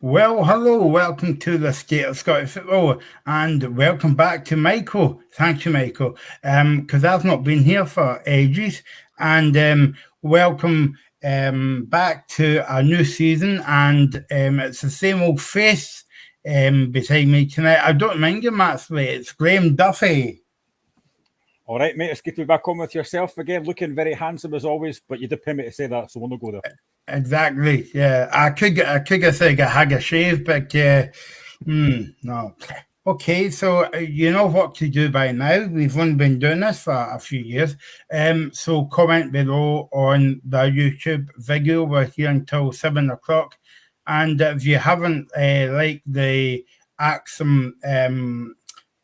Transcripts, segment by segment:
Well, hello, welcome to the State of Scottish Football, and welcome back to Michael. Thank you, Michael, because I've not been here for ages, and welcome back to a new season, and it's the same old face beside me tonight. I don't mind him actually. It's Graham Duffy. All right, mate, it's good to be back on with yourself again, looking very handsome as always, but you did pay me to say that, so we'll not go there. Exactly. Yeah, I could say I had a shave, but no. Okay, so you know what to do by now. We've only been doing this for a few years. So comment below on the YouTube video. We're here until 7 o'clock, and if you haven't liked the Axum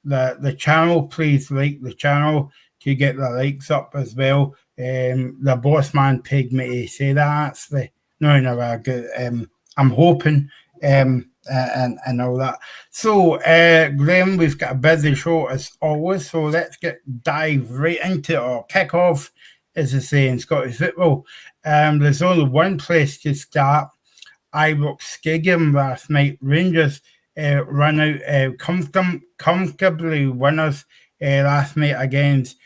the channel, please like the channel to get the likes up as well. The boss man paid me to say that actually. No, I'm hoping and all that. So, Graham, we've got a busy show as always. So let's dive right into it or kick off, as they say in Scottish football. There's only one place to start. Ibrox Stadium last night. Rangers run out comfortably winners last night against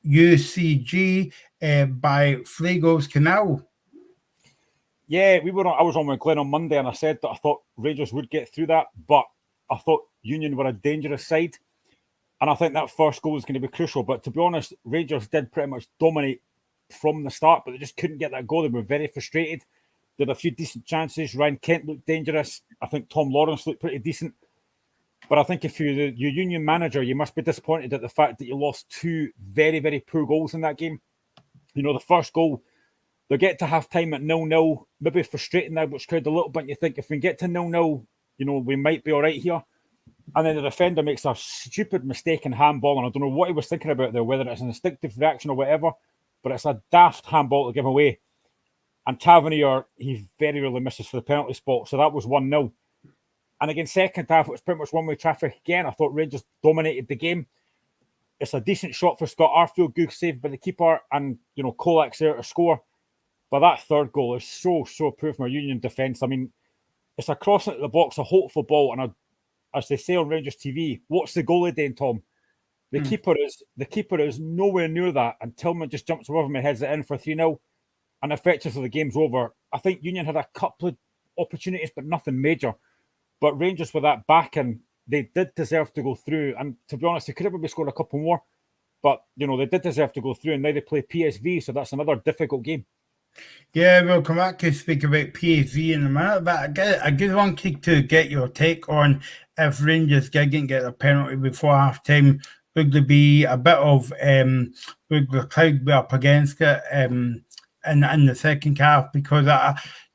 UCG by 3 goals to nil. Yeah, I was on with Glenn on Monday and I said that I thought Rangers would get through that, but I thought Union were a dangerous side. And I think that first goal is going to be crucial. But to be honest, Rangers did pretty much dominate from the start, but they just couldn't get that goal. They were very frustrated. They had a few decent chances. Ryan Kent looked dangerous. I think Tom Lawrence looked pretty decent. But I think if you're your Union manager, you must be disappointed at the fact that you lost two very, very poor goals in that game. You know, the first goal, they'll get to half-time at 0-0, maybe frustrating the Ibrox crowd a little bit. And you think, if we get to 0-0, you know, we might be all right here. And then the defender makes a stupid mistake in handball, and I don't know what he was thinking about there, whether it's an instinctive reaction or whatever, but it's a daft handball to give away. And Tavernier, he very rarely misses for the penalty spot, so that was 1-0. And again, second half, it was pretty much one-way traffic again. I thought Rangers dominated the game. It's a decent shot for Scott Arfield, good save by the keeper, and, you know, Kolak's there to score. But that third goal is so poor from our Union defence. I mean, it's a cross into the box, a hopeful ball, and as they say on Rangers TV, what's the goalie doing, Tom? The keeper is nowhere near that, and Tillman just jumps above him and heads it in for 3-0, and effectively the game's over. I think Union had a couple of opportunities, but nothing major. But Rangers, with that backing, they did deserve to go through. And to be honest, they could have maybe scored a couple more, but you know, they did deserve to go through. And now they play PSV, so that's another difficult game. Yeah, we'll come back to speak about PSV in a minute, but I just wanted to get your take on if Rangers didn't get a penalty before half time, would there be a bit of would the crowd be up against it in the second half? Because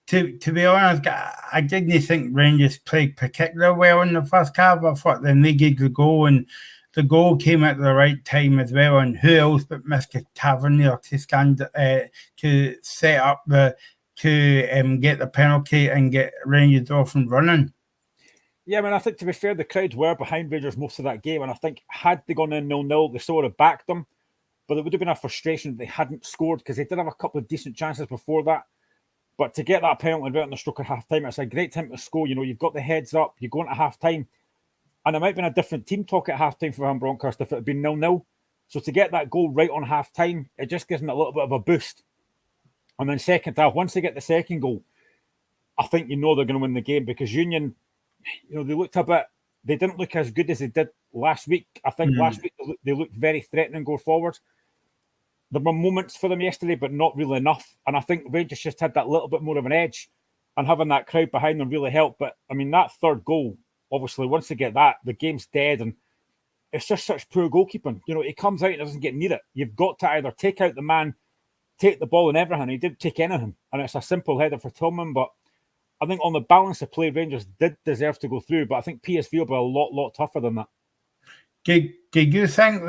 to be honest, I didn't think Rangers played particularly well in the first half. I thought they needed the goal, and the goal came at the right time as well. And who else but Mr. Tavernier to stand to set up to get the penalty and get Rangers off and running? Yeah, I mean, I think to be fair, the crowd were behind Rangers most of that game, and I think had they gone in 0-0, they sort of backed them. But it would have been a frustration if they hadn't scored, because they did have a couple of decent chances before that. But to get that penalty right on the stroke of half time, it's a great time to score. You know, you've got the heads up, you're going to half time. And it might have been a different team talk at half time for Van Bronckhorst if it had been 0-0. So to get that goal right on half time, it just gives them a little bit of a boost. And then second half, once they get the second goal, I think you know they're going to win the game, because Union, you know, they didn't look as good as they did last week. I think last week they looked very threatening going forward. There were moments for them yesterday, but not really enough. And I think Rangers just had that little bit more of an edge, and having that crowd behind them really helped. But I mean, that third goal, obviously, once they get that, the game's dead, and it's just such poor goalkeeping. You know, he comes out and doesn't get near it. You've got to either take out the man, take the ball and everything. He didn't take anything, and it's a simple header for Tillman. But I think on the balance of play, Rangers did deserve to go through, but I think PSV will be a lot tougher than that. Did you think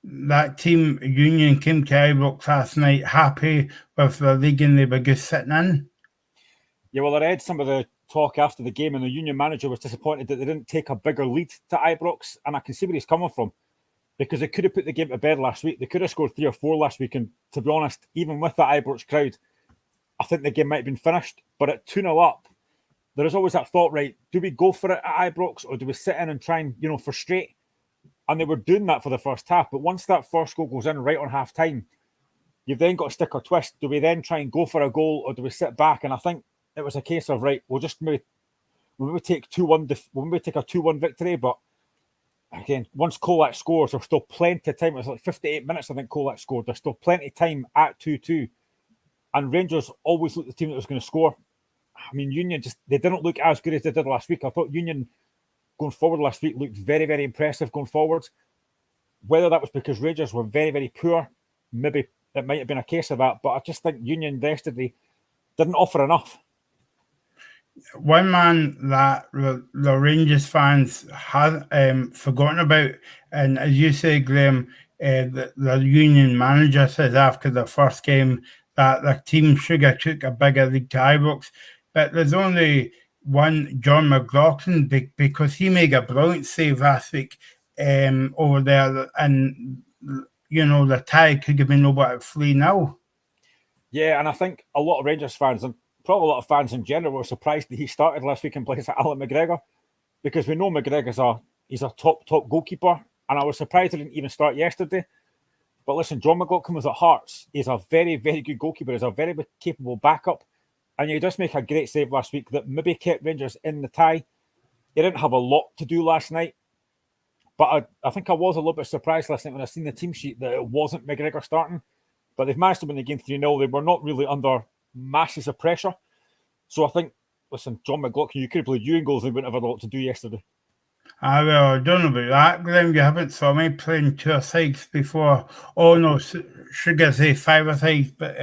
that team Union came to Ibrox last night happy with the league and they were just sitting in? Yeah, well, I read some of the talk after the game, and the Union manager was disappointed that they didn't take a bigger lead to Ibrox, and I can see where he's coming from, because they could have put the game to bed last week. They could have scored 3 or 4 last week, and to be honest, even with the Ibrox crowd, I think the game might have been finished. But at 2-0 up, there is always that thought, right? Do we go for it at Ibrox, or do we sit in and try and frustrate? And they were doing that for the first half. But once that first goal goes in right on half time, you've then got to stick or twist. Do we then try and go for a goal, or do we sit back? And I think it was a case of, right, we'll maybe take 2-1. We'll maybe take a 2-1 victory. But again, once Kolak scores, there's still plenty of time. It was like 58 minutes, I think Kolak scored. There's still plenty of time at 2-2. And Rangers always looked the team that was going to score. I mean, Union they didn't look as good as they did last week. I thought Union going forward last week looked very, very impressive going forward. Whether that was because Rangers were very, very poor, maybe it might have been a case of that, but I just think Union yesterday didn't offer enough. One man that the Rangers fans have forgotten about, and as you say, Graham, the Union manager says after the first game that the team should have took a bigger lead to Ibrox, but there's only one, John McLaughlin, because he made a brilliant save last week over there, and the tie could have been over at 3-0. Yeah, and I think a lot of Rangers fans, and probably a lot of fans in general, were surprised that he started last week in place of Alan McGregor, because we know McGregor's a top goalkeeper, and I was surprised he didn't even start yesterday. But listen, John McLaughlin was at Hearts. He's a very, very good goalkeeper. He's a very capable backup. And he does make a great save last week that maybe kept Rangers in the tie. He didn't have a lot to do last night. But I think I was a little bit surprised last night when I seen the team sheet that it wasn't McGregor starting. But they've managed to win the game 3-0. They were not really under masses of pressure. So I think, listen, John McLaughlin, you could have played you in goals. They wouldn't have had a lot to do yesterday. Well, I don't know about that, Graham. You haven't saw me playing two-a-sides before. Oh, no, should I say five-a-sides, but,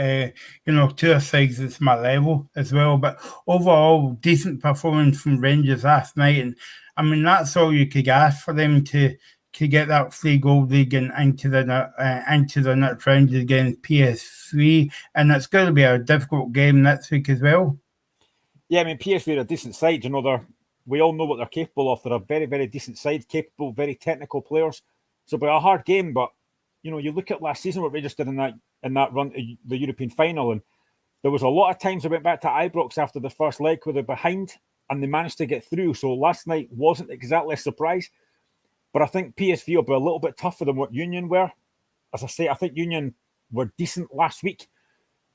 two-a-sides is my level as well. But overall, decent performance from Rangers last night. And, I mean, that's all you could ask for them to get that 3-goal league and into the next round against PSV. And it's going to be a difficult game next week as well. Yeah, I mean, PSV are a decent side. We all know what they're capable of. They're a very, very decent side, capable, very technical players. So it'll be a hard game, but you look at last season what Rangers did in that run to the European final, and there was a lot of times they went back to Ibrox after the first leg where they're behind, and they managed to get through. So last night wasn't exactly a surprise, but I think PSV will be a little bit tougher than what Union were. As I say, I think Union were decent last week,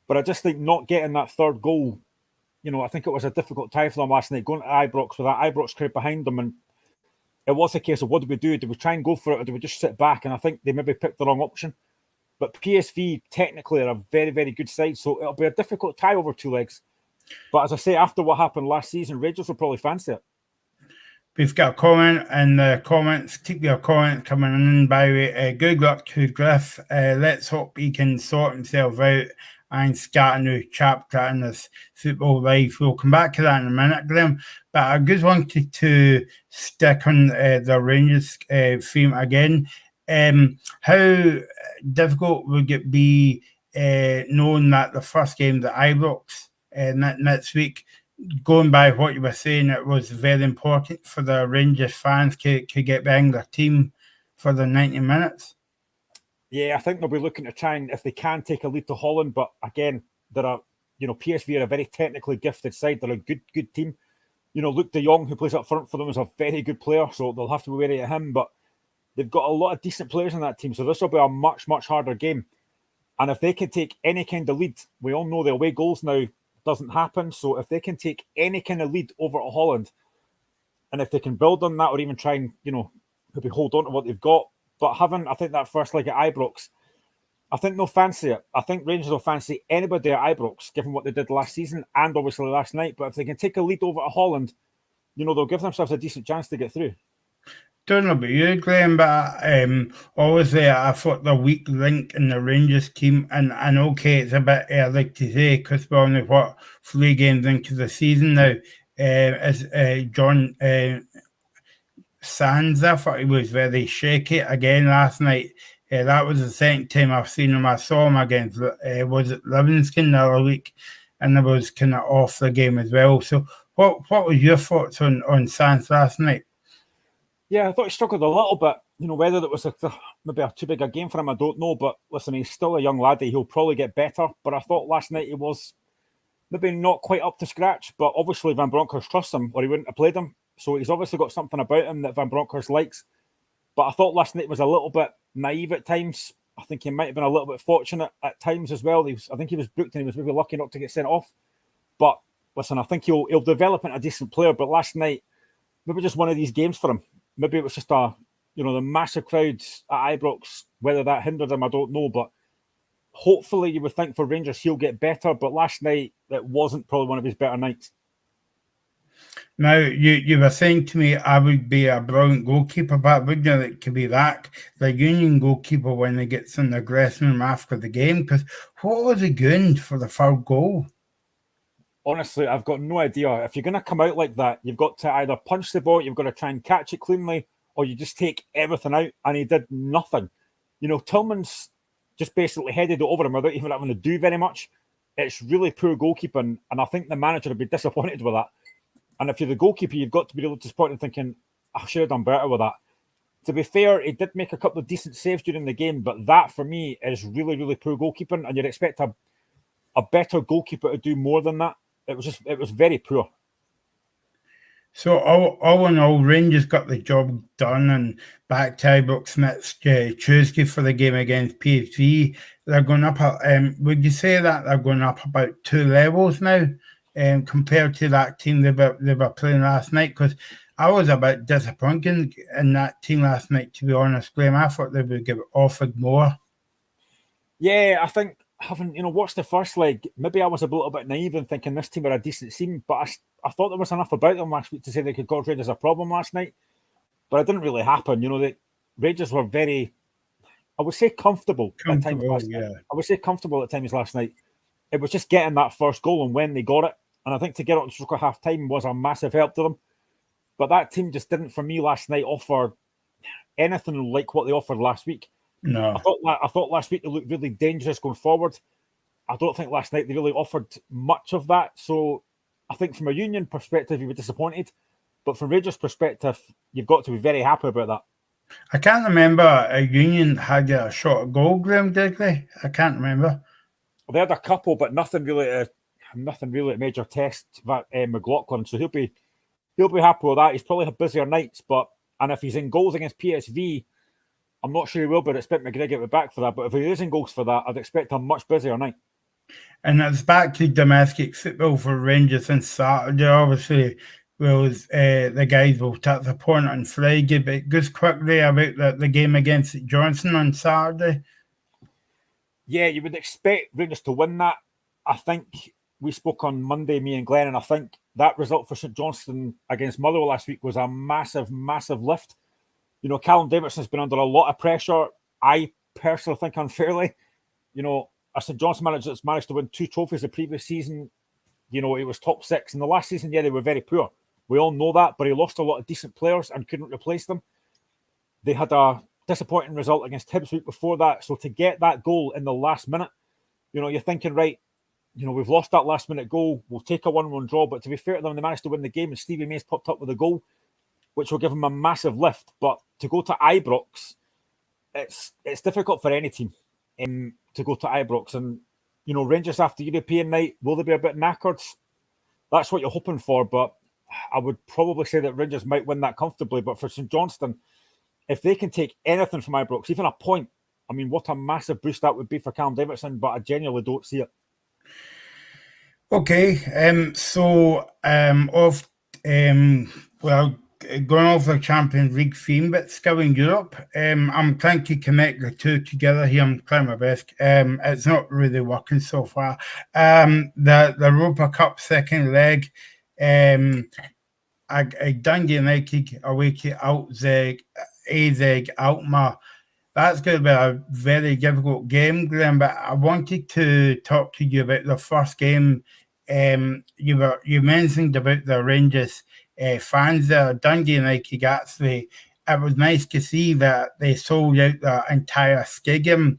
but I just think not getting that third goal. I think it was a difficult time for them last night, going to Ibrox with that Ibrox crowd behind them. And it was a case of, what do we do? Do we try and go for it, or do we just sit back? And I think they maybe picked the wrong option. But PSV technically are a very, very good side. So it'll be a difficult tie over two legs. But as I say, after what happened last season, Rangers will probably fancy it. We've got a comment in the comments. Keep your comment coming in, by the way. Good luck to Griff. Let's hope he can sort himself out and start a new chapter in his football life. We'll come back to that in a minute, Graham. But I just wanted to stick on the Rangers theme again. How difficult would it be knowing that the first game's at Ibrox next week? Going by what you were saying, it was very important for the Rangers fans to get behind their team for the 90 minutes. Yeah, I think they'll be looking to try and, if they can, take a lead to Holland. But again, PSV are a very technically gifted side. They're a good team. Luke de Jong, who plays up front for them, is a very good player, so they'll have to be wary of him. But they've got a lot of decent players in that team, so this will be a much, much harder game. And if they can take any kind of lead, we all know the away goals now doesn't happen. So if they can take any kind of lead over to Holland, and if they can build on that, or even try and, maybe hold on to what they've got, but having, I think, that first leg at Ibrox, I think they'll fancy it. I think Rangers will fancy anybody at Ibrox, given what they did last season and obviously last night. But if they can take a lead over to Holland, they'll give themselves a decent chance to get through. Don't know about you, Graham, but obviously I thought the weak link in the Rangers team, and okay, it's a bit early to say because we're only, 3 games into the season now, is John Sands. I thought he was very shaky again last night. That was the second time I've seen him. I saw him against, was it Livingston the other week, and I was kind of off the game as well. So what was your thoughts on Sands last night? Yeah, I thought he struggled a little bit. Whether it was maybe too big a game for him, I don't know. But listen, he's still a young laddie. He'll probably get better. But I thought last night he was maybe not quite up to scratch, but obviously Van Bronckhorst trusts him or he wouldn't have played him. So he's obviously got something about him that Van Bronckhorst likes. But I thought last night was a little bit naive at times. I think he might have been a little bit fortunate at times as well. I think he was booked and he was maybe lucky not to get sent off. But listen, I think he'll develop into a decent player. But last night, maybe just one of these games for him. Maybe it was just the massive crowds at Ibrox. Whether that hindered him, I don't know. But hopefully you would think for Rangers he'll get better. But last night, it wasn't probably one of his better nights. Now, you were saying to me I would be a brilliant goalkeeper, but wouldn't you like to be that, the Union goalkeeper when he gets in the dressing room after the game? Because what was he doing for the third goal? Honestly, I've got no idea. If you're going to come out like that, you've got to either punch the ball, you've got to try and catch it cleanly, or you just take everything out, and he did nothing. Tillman's just basically headed it over him without even having to do very much. It's really poor goalkeeping, and I think the manager would be disappointed with that. And if you're the goalkeeper, you've got to be a little disappointed thinking, I should have done better with that. To be fair, he did make a couple of decent saves during the game, but that for me is really, really poor goalkeeping. And you'd expect a better goalkeeper to do more than that. It was very poor. So all in all, Rangers got the job done and back to Ibrox next Tuesday for the game against PSV. They're going up. Would you say that they're going up about 2 levels now? Compared to that team they were playing last night, because I was a bit disappointed in that team last night, to be honest, Graham. I thought they would give offered more. Yeah, I think having watched the first leg, maybe I was a little bit naive in thinking this team were a decent team, but I thought there was enough about them last week to say they could cause Rangers a problem last night, but it didn't really happen. The Rangers were very, I would say, comfortable at times last night. I would say comfortable at times last night. It was just getting that first goal and when they got it. And I think to get on to half time was a massive help to them. But that team just didn't, for me, last night offer anything like what they offered last week. No. I thought last week they looked really dangerous going forward. I don't think last night they really offered much of that. So I think from a Union perspective, you were disappointed. But from Rangers' perspective, you've got to be very happy about that. I can't remember a Union had a shot at goal, Graham, did they? I can't remember. They had a couple, but nothing really a major test. McLaughlin, so he'll be happy with that. He's probably had busier nights, and if he's in goals against PSV, I'm not sure he will, but I expect McGregor to be back for that. But if he is in goals for that, I'd expect a much busier night. And it's back to domestic football for Rangers on Saturday. Obviously, the guys will touch upon it on Friday, but just quickly about the game against Johnson on Saturday. Yeah, you would expect Rangers to win that. I think we spoke on Monday, me and Glenn, and I think that result for St Johnstone against Motherwell last week was a massive, massive lift. Callum Davidson's been under a lot of pressure. I personally think unfairly. A St Johnstone manager that's managed to win 2 trophies the previous season. It was top 6. In the last season, yeah, they were very poor. We all know that, but he lost a lot of decent players and couldn't replace them. They had a disappointing result against Hibs week before that. So to get that goal in the last minute, you're thinking, right, we've lost that last minute goal. We'll take a 1-1 draw. But to be fair to them, they managed to win the game and Stevie May's popped up with a goal, which will give him a massive lift. But to go to Ibrox, it's difficult for any team to go to Ibrox. And, Rangers after European night, will they be a bit knackered? That's what you're hoping for. But I would probably say that Rangers might win that comfortably. But for St Johnstone, if they can take anything from Ibrox, even a point, I mean, what a massive boost that would be for Callum Davidson, but I genuinely don't see it. Okay, going off the Champions League theme, but still in Europe, I'm trying to connect the two together here. I'm trying my best. It's not really working so far. The Europa Cup second leg, Dundee United away to AZ Alkmaar. That's going to be a very difficult game, Graham. But I wanted to talk to you about the first game. You mentioned about the Rangers fans there. Dundee United, actually, it was nice to see that they sold out the entire stadium.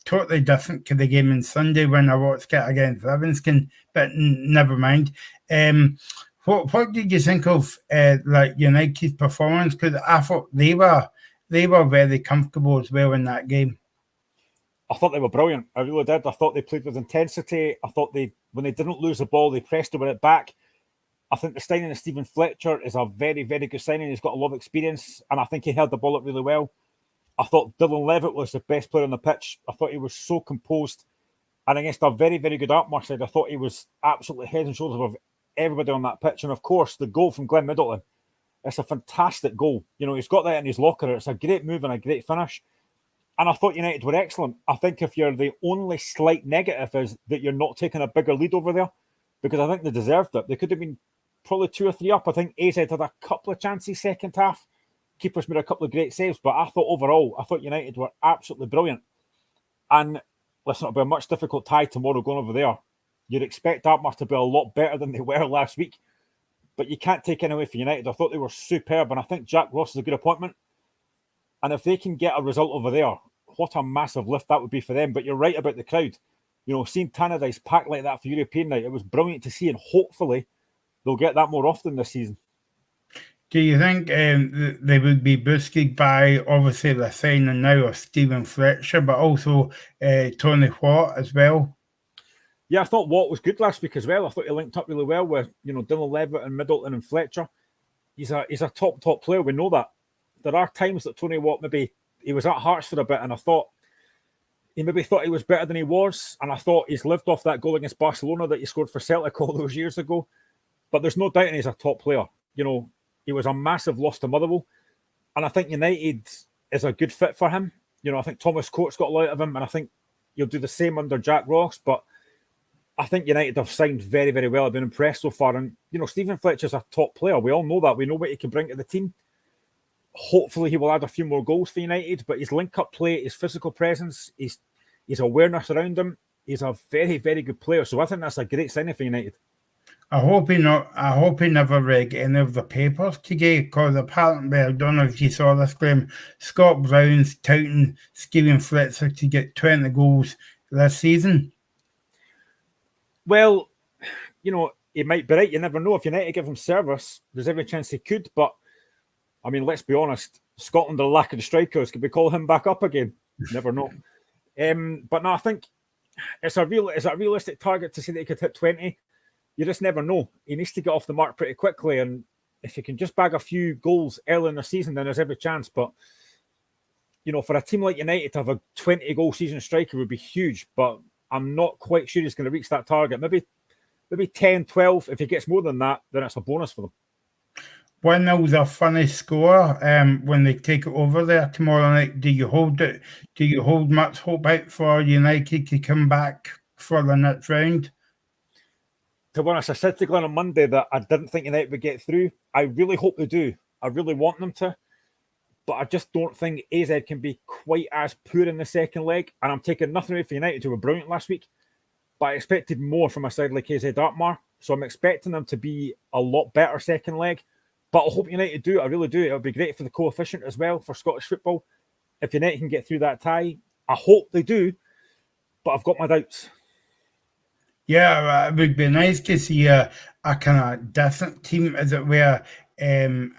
Totally different to the game on Sunday when I watched it against Livingston, but never mind. What did you think of United's performance? Because I thought they were very comfortable as well in that game. I thought they were brilliant. I really did. I thought they played with intensity. I thought they When they didn't lose the ball, they pressed to win it back. I think the signing of Stephen Fletcher is a very, very good signing. He's got a lot of experience, and I think he held the ball up really well. I thought Dylan Levitt was the best player on the pitch. I thought he was so composed. And against a very, very good Artmore side, I thought he was absolutely head and shoulders above everybody on that pitch. And of course, the goal from Glenn Middleton, it's a fantastic goal. You know, he's got that in his locker. It's a great move and a great finish. And I thought United were excellent. I think if you're the only slight negative is that you're not taking a bigger lead over there, because I think they deserved it. They could have been probably 2 or 3 up. I think AZ had a couple of chances second half. Keepers made a couple of great saves, but I thought overall, I thought United were absolutely brilliant. And listen, it'll be a much difficult tie tomorrow going over there. You'd expect Dartmouth to be a lot better than they were last week, but you can't take any away from United. I thought they were superb, and I think Jack Ross is a good appointment. And if they can get a result over there, what a massive lift that would be for them. But you're right about the crowd. You know, seeing Tannadice packed like that for European night, it was brilliant to see, and hopefully they'll get that more often this season. Do you think they would be boosted by, obviously, the signing now of Stephen Fletcher, but also Tony Watt as well? Yeah, I thought Watt was good last week as well. I thought he linked up really well with, you know, Dylan Levitt and Middleton and Fletcher. He's a top player. We know that. There are times that Tony Watt, maybe he was at Hearts for a bit, and I thought he maybe thought he was better than he was, and I thought he's lived off that goal against Barcelona that he scored for Celtic all those years ago. But there's no doubt he's a top player. You know, he was a massive loss to Motherwell, and I think United is a good fit for him. You know, I think Thomas Coates got a lot out of him, and I think he'll do the same under Jack Ross. But I think United have signed very, very well. I've been impressed so far. And, you know, Stephen Fletcher's a top player. We all know that. We know what he can bring to the team. Hopefully he will add a few more goals for United, but his link-up play, his physical presence, his awareness around him, he's a very, very good player. So I think that's a great signing for United. I hope he never read any of the papers today, because apparently, I don't know if you saw this, Graham, Scott Brown's touting Stephen Fletcher to get 20 goals this season. Well, you know, he might be right. You never know. If United give him service, there's every chance he could. But, I mean, let's be honest, Scotland are lacking strikers. Could we call him back up again? Never know. But no, I think it's a realistic target to say that he could hit 20. You just never know. He needs to get off the mark pretty quickly, and if he can just bag a few goals early in the season, then there's every chance. But, you know, for a team like United to have a 20-goal season striker would be huge, but I'm not quite sure he's going to reach that target. Maybe 10, 12. If he gets more than that, then it's a bonus for them. 1-0's a funny score when they take it over there tomorrow night. Do you hold it? Do you hold much hope out for United to come back for the next round? To be honest, I said to Glenn on Monday that I didn't think United would get through. I really hope they do. I really want them to. But I just don't think AZ can be quite as poor in the second leg. And I'm taking nothing away from United, who were brilliant last week. But I expected more from a side like AZ Alkmaar. So I'm expecting them to be a lot better second leg. But I hope United do. I really do. It would be great for the coefficient as well for Scottish football. If United can get through that tie, I hope they do. But I've got my doubts. Yeah, it would be nice to see a kind of different team, as it were, in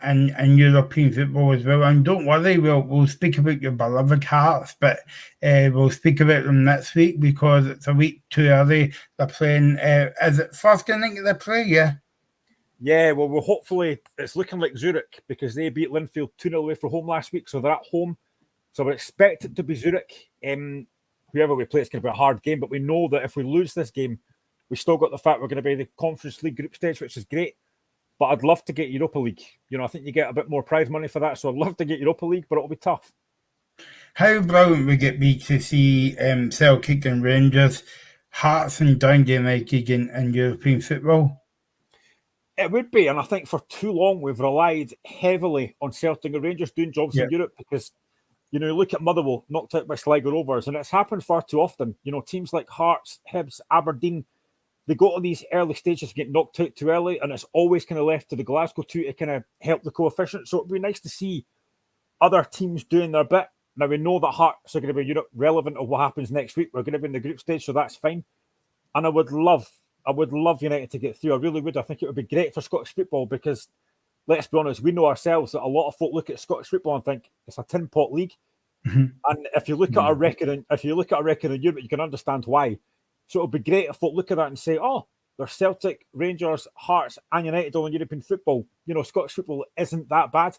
European football as well. And don't worry, we'll speak about your beloved Hearts, but we'll speak about them next week, because it's a week too early. They're playing, is it first inning they play? Yeah. Yeah, well, hopefully it's looking like Zurich, because they beat Linfield 2-0 away from home last week, so they're at home. So we expect it to be Zurich. Whoever we play, it's going to be a hard game, but we know that if we lose this game, we still got the fact we're going to be in the Conference League group stage, which is great. But I'd love to get Europa League. You know, I think you get a bit more prize money for that, so I'd love to get Europa League, but it'll be tough. How brilliant would it be to see Celtic and Rangers, Hearts and Dundee United in European football? It would be, and I think for too long we've relied heavily on Celtic and Rangers doing jobs in Europe, because, you know, you look at Motherwell, knocked out by Sligo Rovers, and it's happened far too often. You know, teams like Hearts, Hibs, Aberdeen, they go to these early stages to get knocked out too early, and it's always kind of left to the Glasgow two to kind of help the coefficient. So it'd be nice to see other teams doing their bit. Now, we know that Hearts are going to be Europe relevant of what happens next week. We're going to be in the group stage, so that's fine. And I would love United to get through. I really would. I think it would be great for Scottish football, because, let's be honest, we know ourselves that a lot of folk look at Scottish football and think it's a tin pot league. Mm-hmm. And if you look at our record in Europe, you can understand why. So it'll be great if folk look at that and say, oh, there's Celtic, Rangers, Hearts, and United all in European football. Scottish football isn't that bad.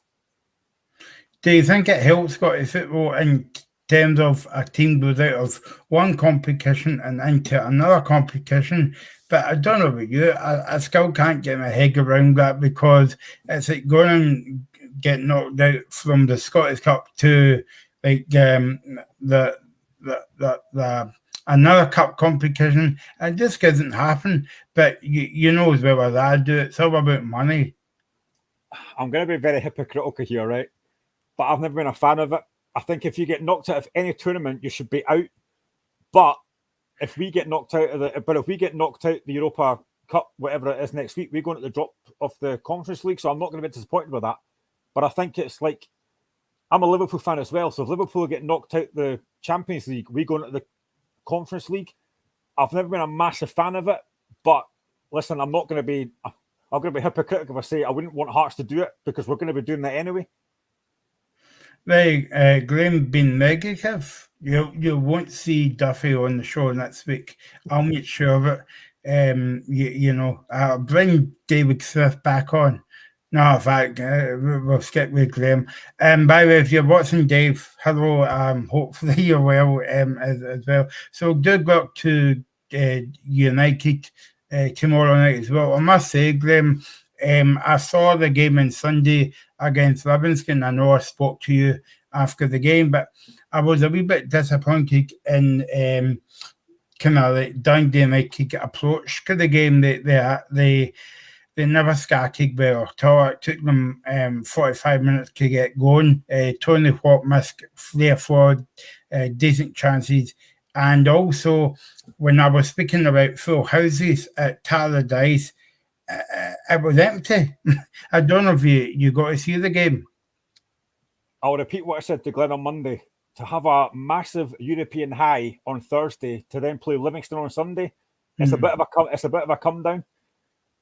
Do you think it helps Scottish football in terms of a team goes out of one competition and into another competition? But I don't know about you, I still can't get my head around that, because it's like going and get knocked out from the Scottish Cup to like the another cup competition. It just doesn't happen. But you know as well as I do, it's all about money. I'm going to be very hypocritical here, right? But I've never been a fan of it. I think if you get knocked out of any tournament, you should be out. But if we get knocked out the Europa Cup, whatever it is next week, we're going at the drop of the Conference League. So I'm not going to be disappointed with that. But I think it's like, I'm a Liverpool fan as well. So if Liverpool get knocked out the Champions League, we're going at the Conference League. I've never been a massive fan of it. But listen, I'm going to be hypocritical if I say I wouldn't want Hearts to do it, because we're going to be doing that anyway. Right, Graham being negative. You won't see Duffy on the show next week. I'll make sure of it. I'll bring David Smith back on. No, in fact, we'll stick with Graham. By the way, if you're watching, Dave, hello. Hopefully you're well as well. So good luck to United tomorrow night as well. I must say, Graham, I saw the game on Sunday against Livingston. I know I spoke to you after the game, but I was a wee bit disappointed in kind of like Dundee United approach to the game. They never started well at all. It took them 45 minutes to get going. Tony Watt missed 3 or 4 decent chances. And also, when I was speaking about full houses at Talladice, it was empty. I don't know if you got to see the game. I'll repeat what I said to Glenn on Monday. To have a massive European high on Thursday to then play Livingston on Sunday, it's a bit of a come down.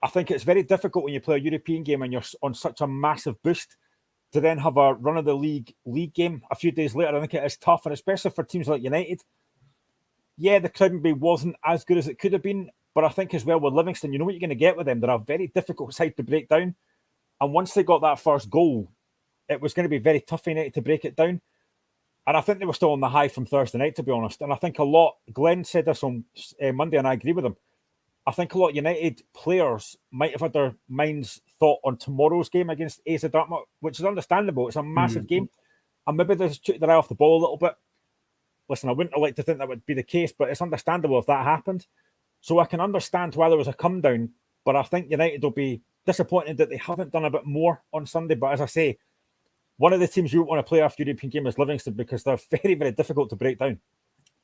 I think it's very difficult when you play a European game and you're on such a massive boost to then have a run of the league game a few days later. I think it is tough, and especially for teams like United. Yeah, the crowd maybe wasn't as good as it could have been, but I think as well with Livingston, you know what you're going to get with them. They're a very difficult side to break down. And once they got that first goal, it was going to be very tough for United to break it down. And I think they were still on the high from Thursday night, to be honest. And I think Glenn said this on Monday, and I agree with him. I think a lot of United players might have had their minds thought on tomorrow's game against AZ Dartmouth, which is understandable. It's a massive game. And maybe they just took their eye off the ball a little bit. Listen, I wouldn't like to think that would be the case, but it's understandable if that happened. So I can understand why there was a come down, but I think United will be disappointed that they haven't done a bit more on Sunday. But as I say, one of the teams you want to play after European game is Livingston, because they're very, very difficult to break down.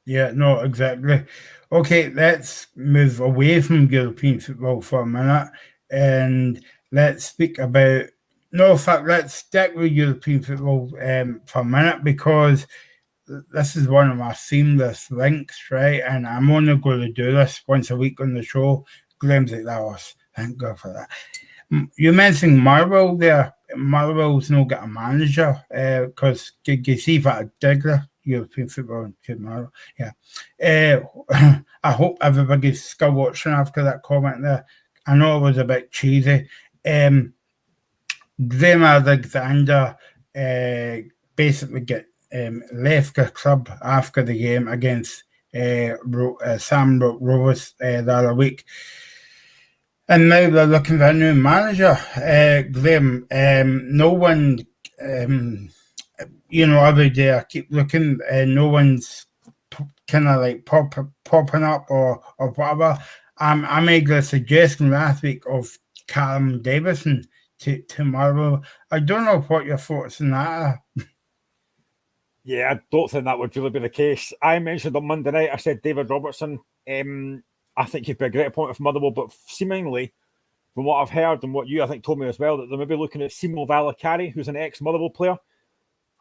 Yeah, no, exactly. Okay, let's move away from European football for a minute and let's speak about... No, in fact, let's stick with European football for a minute, because this is one of my seamless links, right? And I'm only going to do this once a week on the show. Graham's like, that was, thank God for that. You mentioned Marvel there. Marvel's not got a manager, because you see that Digger, European football tomorrow. Yeah. I hope everybody's still watching after that comment there. I know it was a bit cheesy. Graham Alexander basically left the club after the game against Sam Rovers the other week. And now they're looking for a new manager, Graham. No one, every day I keep looking, no one's kind of like popping up or whatever. I made the suggestion last week of Callum Davison to Marvel. I don't know what your thoughts on that are. Yeah, I don't think that would really be the case. I mentioned on Monday night, I said David Robertson. I think he'd be a great appointment for Motherwell, but seemingly, from what I've heard and what you, I think, told me as well, that they're maybe looking at Simo Valakari, who's an ex-Motherwell player.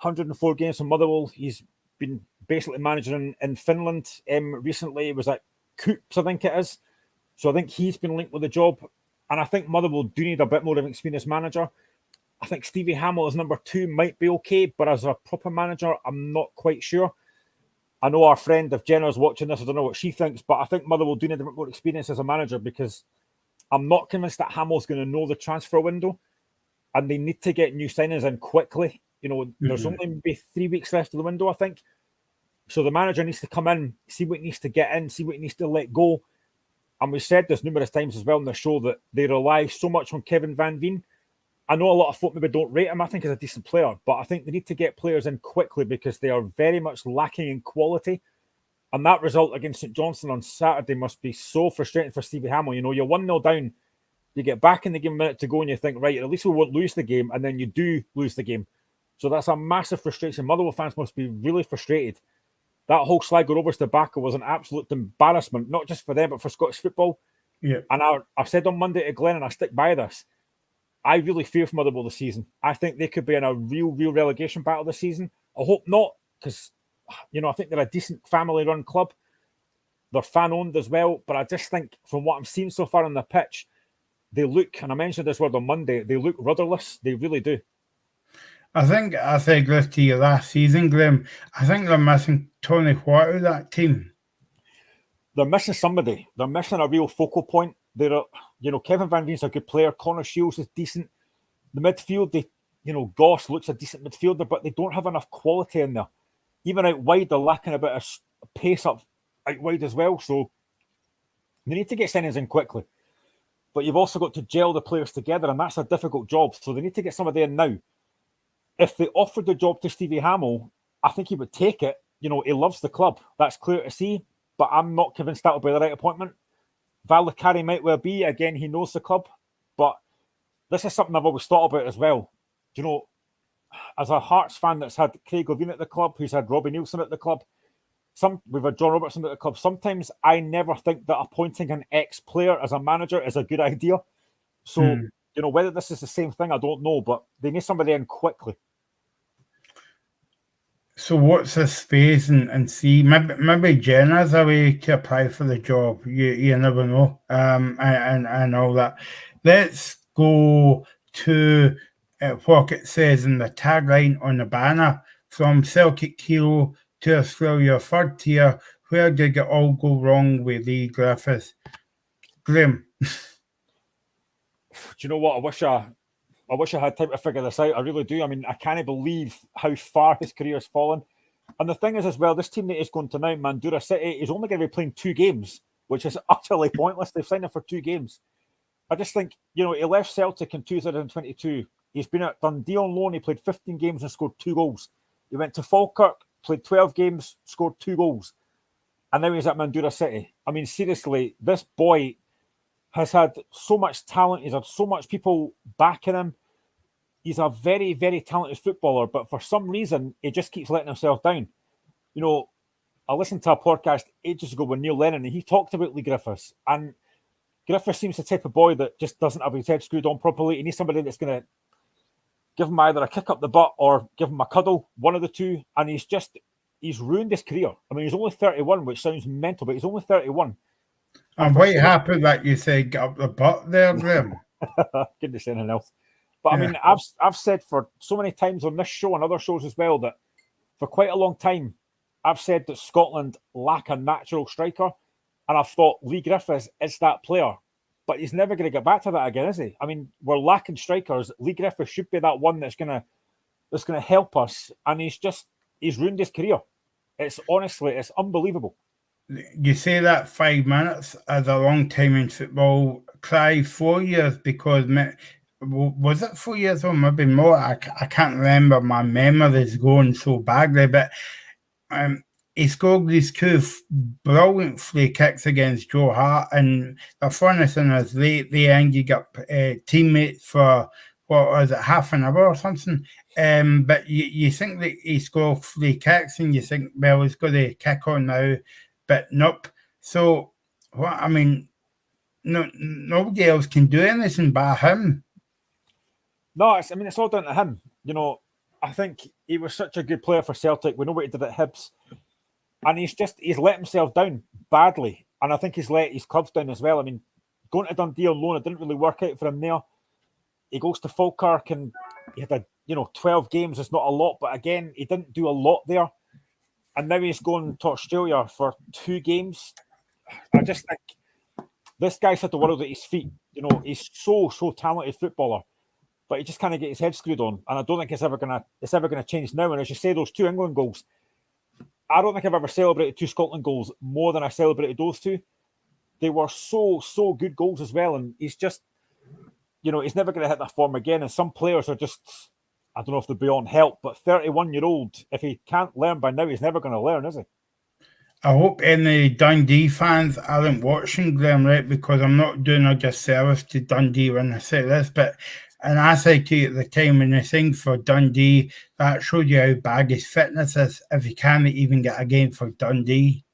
104 games for Motherwell. He's been basically managing in Finland recently. It was at Coops, I think it is. So I think he's been linked with the job. And I think Motherwell do need a bit more of an experienced manager. I think Stevie Hamill as number 2 might be okay, but as a proper manager, I'm not quite sure. I know our friend, if Jenna's watching this, I don't know what she thinks, but I think Motherwell do need a bit more experience as a manager, because I'm not convinced that Hamill's going to know the transfer window, and they need to get new signings in quickly. There's only maybe 3 weeks left of the window, I think. So the manager needs to come in, see what he needs to get in, see what he needs to let go. And we said this numerous times as well in the show that they rely so much on Kevin Van Veen. I know a lot of folk maybe don't rate him. I think he's a decent player, but I think they need to get players in quickly because they are very much lacking in quality. And that result against St Johnstone on Saturday must be so frustrating for Stevie Hamill. You're 1-0 down, you get back in the game a minute to go, and you think, right, at least we won't lose the game, and then you do lose the game. So that's a massive frustration. Motherwell fans must be really frustrated. That whole Sligo Rovers debacle was an absolute embarrassment, not just for them, but for Scottish football. Yeah. And I said on Monday to Glenn, and I stick by this, I really fear for Motherwell this season. I think they could be in a real relegation battle this season. I hope not, because, I think they're a decent family-run club. They're fan-owned as well, but I just think from what I'm seeing so far on the pitch, they look, and I mentioned this word on Monday, they look rudderless. They really do. I think I said this to you last season, Graham. I think they're missing Tony Watt out of that team. They're missing somebody. They're missing a real focal point. Kevin Van Veen's a good player. Connor Shields is decent. The midfield, Goss looks a decent midfielder, but they don't have enough quality in there. Even out wide, they're lacking a bit of pace up out wide as well. So they need to get signings in quickly. But you've also got to gel the players together, and that's a difficult job. So they need to get somebody in now. If they offered the job to Stevie Hamill, I think he would take it. He loves the club. That's clear to see. But I'm not convinced that will be the right appointment. Valakari might well be. Again, he knows the club. But this is something I've always thought about as well. As a Hearts fan that's had Craig Levine at the club, who's had Robbie Nielsen at the club, we've had John Robertson at the club. Sometimes I never think that appointing an ex-player as a manager is a good idea. So, whether this is the same thing, I don't know. But they need somebody in quickly. So what's the space and see? Maybe Jenna's a way to apply for the job. You never know. And all that. Let's go to what it says in the tagline on the banner: from Celtic hero to Australia third tier. Where did it all go wrong with Leigh Griffiths? Graham. Do you know what? I wish I had time to figure this out. I really do. I mean, I can't believe how far his career has fallen. And the thing is, as well, this team that he's going to now, Mandurah City, is only going to be playing 2 games, which is utterly pointless. They've signed him for 2 games. I just think, he left Celtic in 2022. He's been at Dundee on loan. He played 15 games and scored 2 goals. He went to Falkirk, played 12 games, scored 2 goals. And now he's at Mandurah City. I mean, seriously, this boy has had so much talent. He's had so much people backing him. He's a very, very talented footballer, but for some reason, he just keeps letting himself down. I listened to a podcast ages ago with Neil Lennon, and he talked about Leigh Griffiths. And Griffiths seems the type of boy that just doesn't have his head screwed on properly. He needs somebody that's going to give him either a kick up the butt or give him a cuddle, one of the two. And he's ruined his career. I mean, he's only 31, which sounds mental, but he's only 31. I'm quite happy that you say get up the butt there, Graham. Goodness, anything else. But I mean, I've said for so many times on this show and other shows as well that for quite a long time, I've said that Scotland lack a natural striker. And I've thought Leigh Griffiths is that player. But he's never going to get back to that again, is he? I mean, we're lacking strikers. Leigh Griffiths should be that one that's going to help us. And he's ruined his career. It's unbelievable. You say that 5 minutes as a long time in football. Cry 4 years because... Was it 4 years or maybe more? I can't remember. My memory is going so badly, but he scored these 2 brilliant free kicks against Joe Hart, and the funniest thing is they ended up teammates for what was it, half an hour or something. But you think that he scored free kicks, and you think, well, he's got to kick on now, but nope. So what? I mean, nobody else can do anything but him. No, it's all down to him. I think he was such a good player for Celtic. We know what he did at Hibs. And he's let himself down badly. And I think he's let his clubs down as well. I mean, going to Dundee on loan, it didn't really work out for him there. He goes to Falkirk and he had 12 games. It's not a lot. But again, he didn't do a lot there. and now he's going to Australia for 2 games. I just think this guy's had the world at his feet. He's so talented footballer, but he just can't get his head screwed on. And I don't think it's ever gonna change now. And as you say, those 2 England goals, I don't think I've ever celebrated 2 Scotland goals more than I celebrated those 2. They were so good goals as well. And he's just, he's never going to hit that form again. And some players are just, I don't know if they're beyond help, but 31-year-old, if he can't learn by now, he's never going to learn, is he? I hope any Dundee fans aren't watching, Graham, right? Because I'm not doing a disservice to Dundee when I say this, and I said to you at the time when they sing for Dundee, that showed you how bad his fitness is if he can't even get a game for Dundee.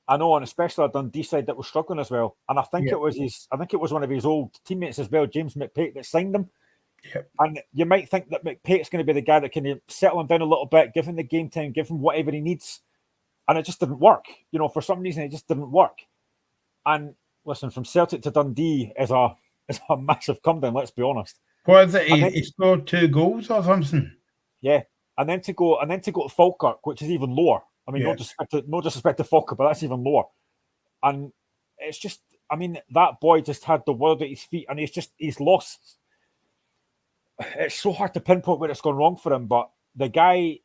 I know, and especially a Dundee side that was struggling as well. And I think it was one of his old teammates as well, James McPate, that signed him. Yep. And you might think that McPate's going to be the guy that can settle him down a little bit, give him the game time, give him whatever he needs. And it just didn't work. For some reason, it just didn't work. And listen, from Celtic to Dundee is a massive come down, let's be honest. What is it? He scored 2 goals or something? Yeah. And then to go to Falkirk, which is even lower. I mean, no disrespect to Falkirk, but that's even lower. And it's just, that boy just had the world at his feet, and he's lost. It's so hard to pinpoint where it's gone wrong for him, but the guy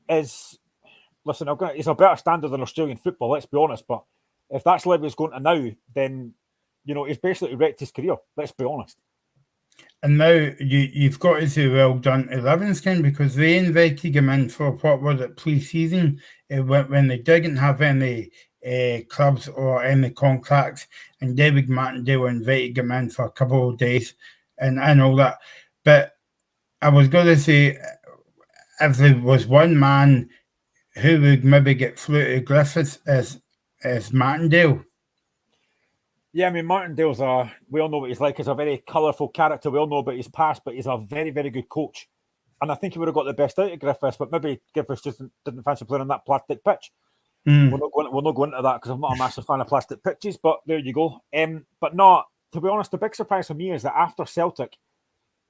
is, listen, he's a better standard than Australian football, let's be honest, but if that's the level he's going to now, then, he's basically wrecked his career, let's be honest. And now you've got to say well done to Livingston, because they invited him in for, what was it, pre-season, when they didn't have any clubs or any contracts, and David Martindale invited him in for a couple of days and all that. But I was going to say, if there was one man who would maybe get through to Griffiths as Martindale. Yeah, Martindale's we all know what he's like. He's a very colourful character. We all know about his past, but he's a very, very good coach. And I think he would have got the best out of Griffiths, but maybe Griffiths just didn't fancy playing on that plastic pitch. We're not going into that because I'm not a massive fan of plastic pitches, but there you go. But no, to be honest, the big surprise for me is that after Celtic,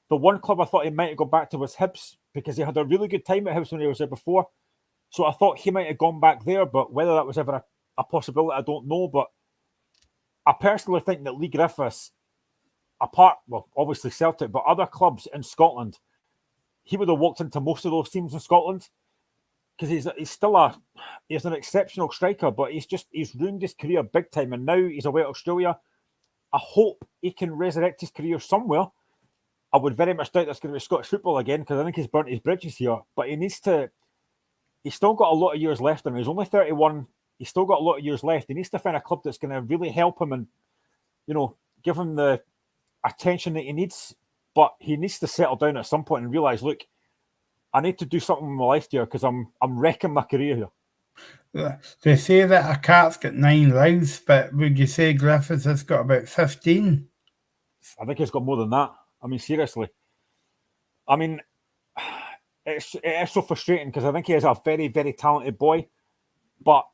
the one club I thought he might have gone back to was Hibs, because he had a really good time at Hibs when he was there before. So I thought he might have gone back there, but whether that was ever a possibility, I don't know. But I personally think that Leigh Griffiths, obviously Celtic, but other clubs in Scotland, he would have walked into most of those teams in Scotland, because he's an exceptional striker, but he's ruined his career big time, and now he's away at Australia. I hope he can resurrect his career somewhere. I would very much doubt that's going to be Scottish football again, because I think he's burnt his bridges here. But he's still got a lot of years left in him. He's only 31. He's still got a lot of years left. He needs to find a club that's going to really help him and, give him the attention that he needs. But he needs to settle down at some point and realise, look, I need to do something with my life here, because I'm wrecking my career here. They say that a cat's got 9 lives, but would you say Griffiths has got about 15? I think he's got more than that. Seriously. It is so frustrating, because I think he is a very, very talented boy. But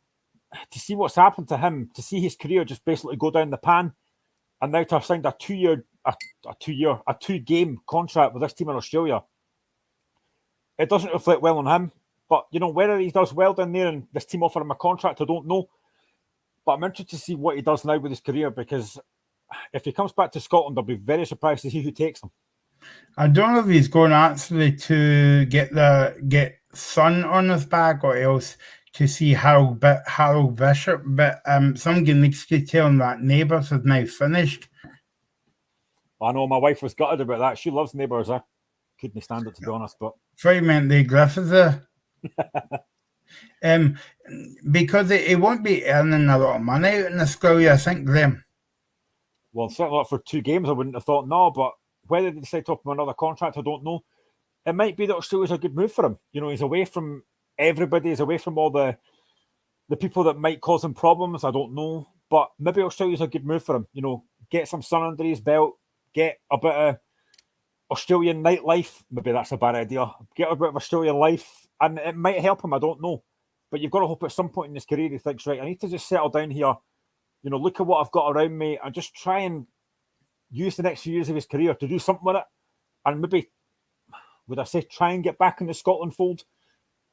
to see what's happened to him, to see his career just basically go down the pan, and now to have signed a 2-game contract with this team in Australia, it doesn't reflect well on him. But, whether he does well down there and this team offer him a contract, I don't know. But I'm interested to see what he does now with his career, because if he comes back to Scotland, I'll be very surprised to see who takes him. I don't know if he's going actually to get Sun on his back or else to see Harold Bishop, but somebody needs to tell him that Neighbours is now finished. I know, my wife was gutted about that. She loves Neighbours. I couldn't stand it, to be honest. But I meant the Griffiths. Because he won't be earning a lot of money out in Australia, I think, Graham. Well, certainly not for 2 games, I wouldn't have thought, no, but whether they decide to offer him another contract, I don't know. It might be that Australia's a good move for him. He's away from everybody, he's away from all the people that might cause him problems, I don't know. But maybe Australia's a good move for him. Get some sun under his belt, get a bit of Australian nightlife. Maybe that's a bad idea. Get a bit of Australian life, and it might help him, I don't know. But you've got to hope at some point in his career he thinks, right, I need to just settle down here, look at what I've got around me, and just try and use the next few years of his career to do something with it. And maybe, would I say, try and get back in the Scotland fold?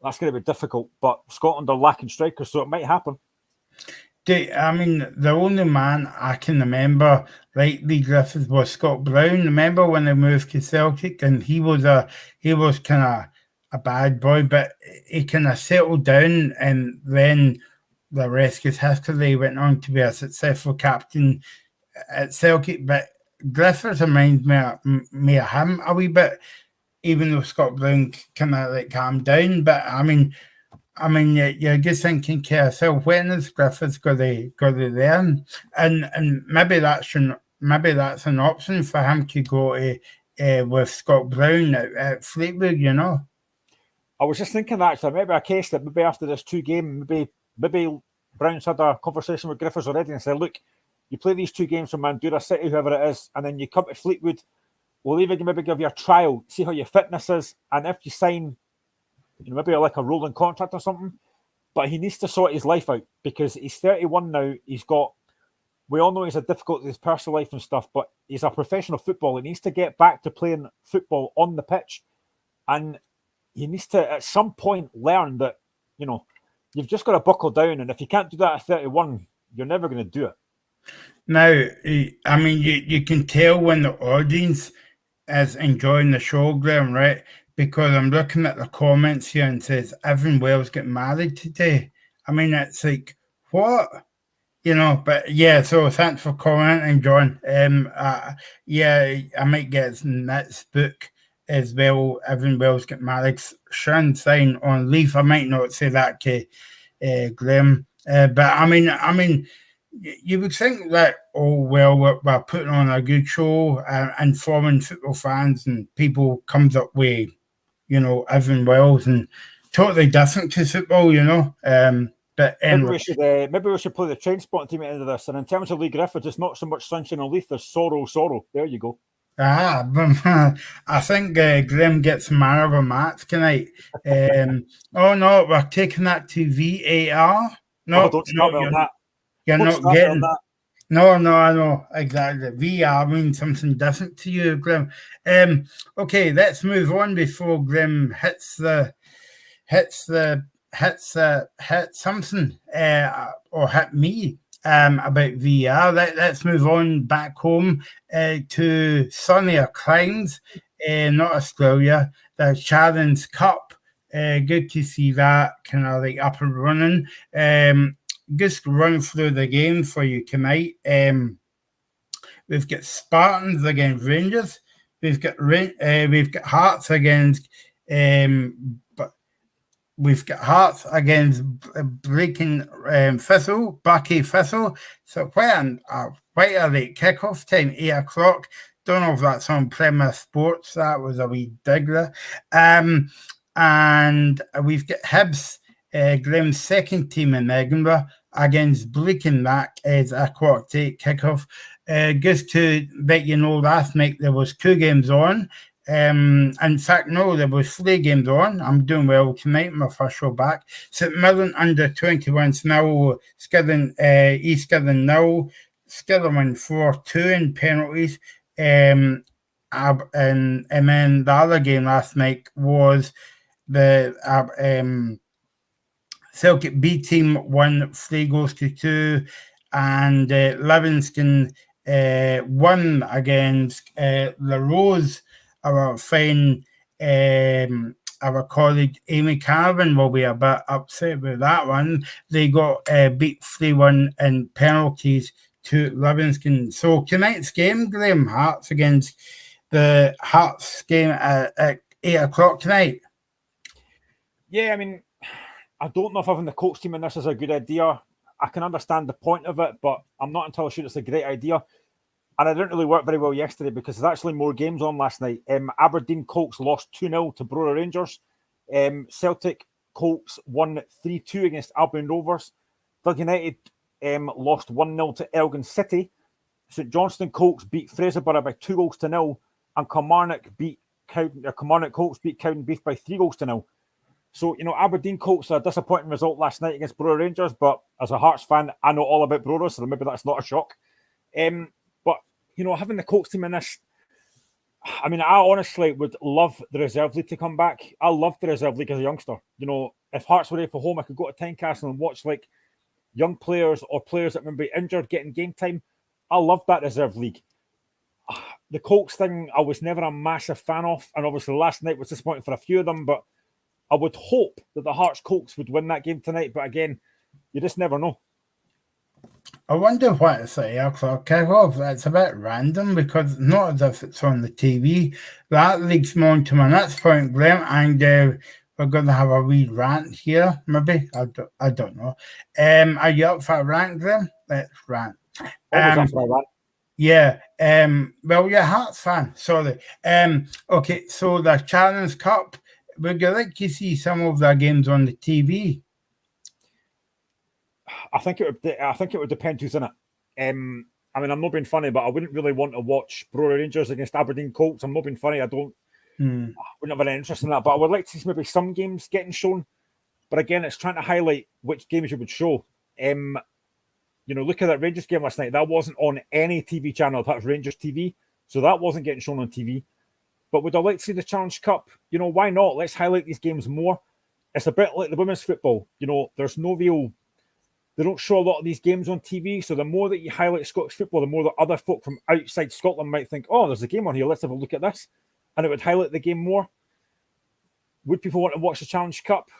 that's going to be difficult. But Scotland are lacking strikers, so it might happen. I mean, the only man I can remember, like Leigh Griffiths, was Scott Brown. Remember when they moved to Celtic, and he was kind of a bad boy, but he kind of settled down, and then the rest is history. He went on to be a successful captain at Celtic. But Griffiths reminds me of him a wee bit, even though Scott Brown kind of like calmed down. But I mean, you're just thinking to yourself, when is Griffiths going to learn? And maybe that's an option for him to go to with Scott Brown at Fleetwood, you know. I was just thinking actually, maybe a case that maybe after this 2 game, maybe Brown's had a conversation with Griffiths already and said, look, you play these 2 games from Mandura City, whoever it is, and then you come to Fleetwood. We'll even maybe give you a trial, see how your fitness is, and if you sign, maybe like a rolling contract or something. But he needs to sort his life out because he's 31 now. We all know he's a difficult with his personal life and stuff, but he's a professional footballer. He needs to get back to playing football on the pitch, and he needs to at some point learn that you've just got to buckle down. And if you can't do that at 31, you're never going to do it. Now, I mean, you can tell when the audience is enjoying the show, Graham, right? Because I'm looking at the comments here and it says Evan Wells getting married today. I mean, it's like, what? But yeah, so thanks for commenting, John. Yeah, I might get his next book as well. Evan Wells getting married. Sharon sign on Leaf. I might not say that to Graham. But I mean, you would think that, we're putting on a good show, informing football fans and people comes up with, Evan Wells and totally different to football, But anyway. Maybe we should play the train spotting team at the end of this. And in terms of Leigh Griffiths, it's not so much sunshine on Leith, there's sorrow. There you go. I think Graham gets man of a match tonight. Oh no, we're taking that to VAR. No, don't start on that. You're not getting that. No, I know exactly. VR means something different to you, Graham. Okay, let's move on before Graham hits something or hit me about VR. Let's move on back home to sunnier climes, not Australia. The Challenge Cup. Good to see that kind of like up and running. Just run through the game for you tonight. We've got Spartans against Rangers. We've got Hearts against we've got Hearts against Breaking Thistle, Bucky Thistle. So when quite a late kickoff time, 8 o'clock. Don't know if that's on Premier Sports. That was a wee dig there. And we've got Hibs, Graham's second team in Edinburgh, against Brecon. That is a 8:15 kickoff. Just to let you know, last night there was 2 games on. In fact, no, there was 3 games on. I'm doing well tonight, my first show back. St Mirren under 21s nil, East Skidden nil, Skidderman 4-2 in penalties. And then the other game last night was the Celtic B team won 3-2, and Livingston won against La Rose. Our friend, our colleague Amy Carvin will be a bit upset with that one. They got beat 3-1 in penalties to Livingston. So tonight's game, Graham, Hearts against the Hearts game at 8 o'clock tonight. Yeah, I mean, I don't know if having the coach team in this is a good idea. I can understand the point of it, but I'm not entirely sure it's a great idea. And it didn't really work very well yesterday because there's actually more games on last night. Aberdeen Colts lost 2-0 to Brora Rangers. Celtic Colts won 3-2 against Albion Rovers. Dundee United lost 1-0 to Elgin City. St Johnstone Colts beat Fraserburgh by 2-0. And Kilmarnock Colts beat Cowdenbeath by 3-0. So, Aberdeen Colts are a disappointing result last night against Brora Rangers, but as a Hearts fan, I know all about Brora, so maybe that's not a shock. But, having the Colts team in this, I mean, I honestly would love the reserve league to come back. I loved the reserve league as a youngster. You know, if Hearts were away for home, I could go to Tynecastle and watch like young players or players that may be injured getting game time. I loved that reserve league. The Colts thing, I was never a massive fan of, and obviously last night was disappointing for a few of them. But I would hope that the Hearts Colts would win that game tonight. But again, you just never know. I wonder what it's like 8 o'clock kickoff. It's a bit random because not as if it's on the TV. That leads me on to my next point, Graham, and we're going to have a wee rant here, maybe. I don't know. Are you up for a rant, Graham? Let's rant. Always up for a rant. Yeah. Well, you're a Hearts fan. Sorry. Okay. So the Challenge Cup. Would you like to see some of the games on the TV? I think it would depend who's in it. I mean, I'm not being funny, but I wouldn't really want to watch Brora Rangers against Aberdeen Colts. I'm not being funny. I wouldn't have any interest in that. But I would like to see maybe some games getting shown. But again, it's trying to highlight which games you would show. You know, look at that Rangers game last night. That wasn't on any TV channel apart from Rangers TV. So that wasn't getting shown on TV. But would I like to see the Challenge Cup? You know, why not? Let's highlight these games more. It's a bit like the women's football. You know, there's no real... They don't show a lot of these games on TV. So the more that you highlight Scottish football, the more that other folk from outside Scotland might think, oh, there's a game on here. Let's have a look at this. And it would highlight the game more. Would people want to watch the Challenge Cup?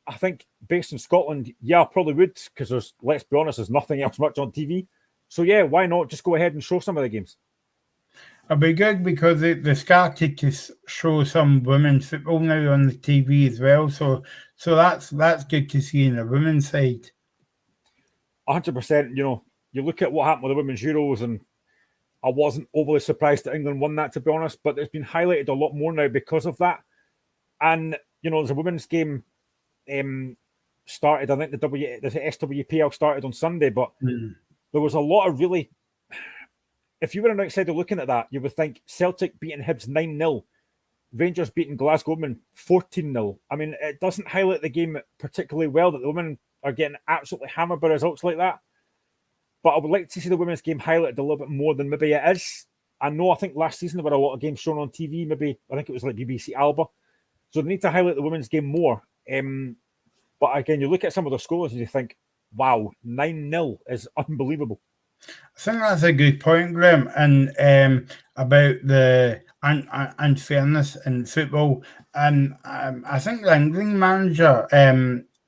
I think based in Scotland, yeah, I probably would, because let's be honest, there's nothing else much on TV. So yeah, why not just go ahead and show some of the games? It'll be good because they started to show some women's football now on the TV as well. So that's good to see in the women's side. 100%. You know, you look at what happened with the Women's Euros, and I wasn't overly surprised that England won that, to be honest, but it's been highlighted a lot more now because of that. And, you know, there's a women's game started, I think the SWPL started on Sunday, but there was a lot of really... If you were an outsider looking at that, you would think Celtic beating Hibs 9-0, Rangers beating Glasgow women 14-0. I mean, it doesn't highlight the game particularly well that the women are getting absolutely hammered by results like that. But I would like to see the women's game highlighted a little bit more than maybe it is. I think last season there were a lot of games shown on TV, maybe, I think it was like BBC Alba. So they need to highlight the women's game more. But again, you look at some of the scores and you think, wow, 9-0 is unbelievable. I think that's a good point, Graham, and about the unfairness in football. And I think the England manager,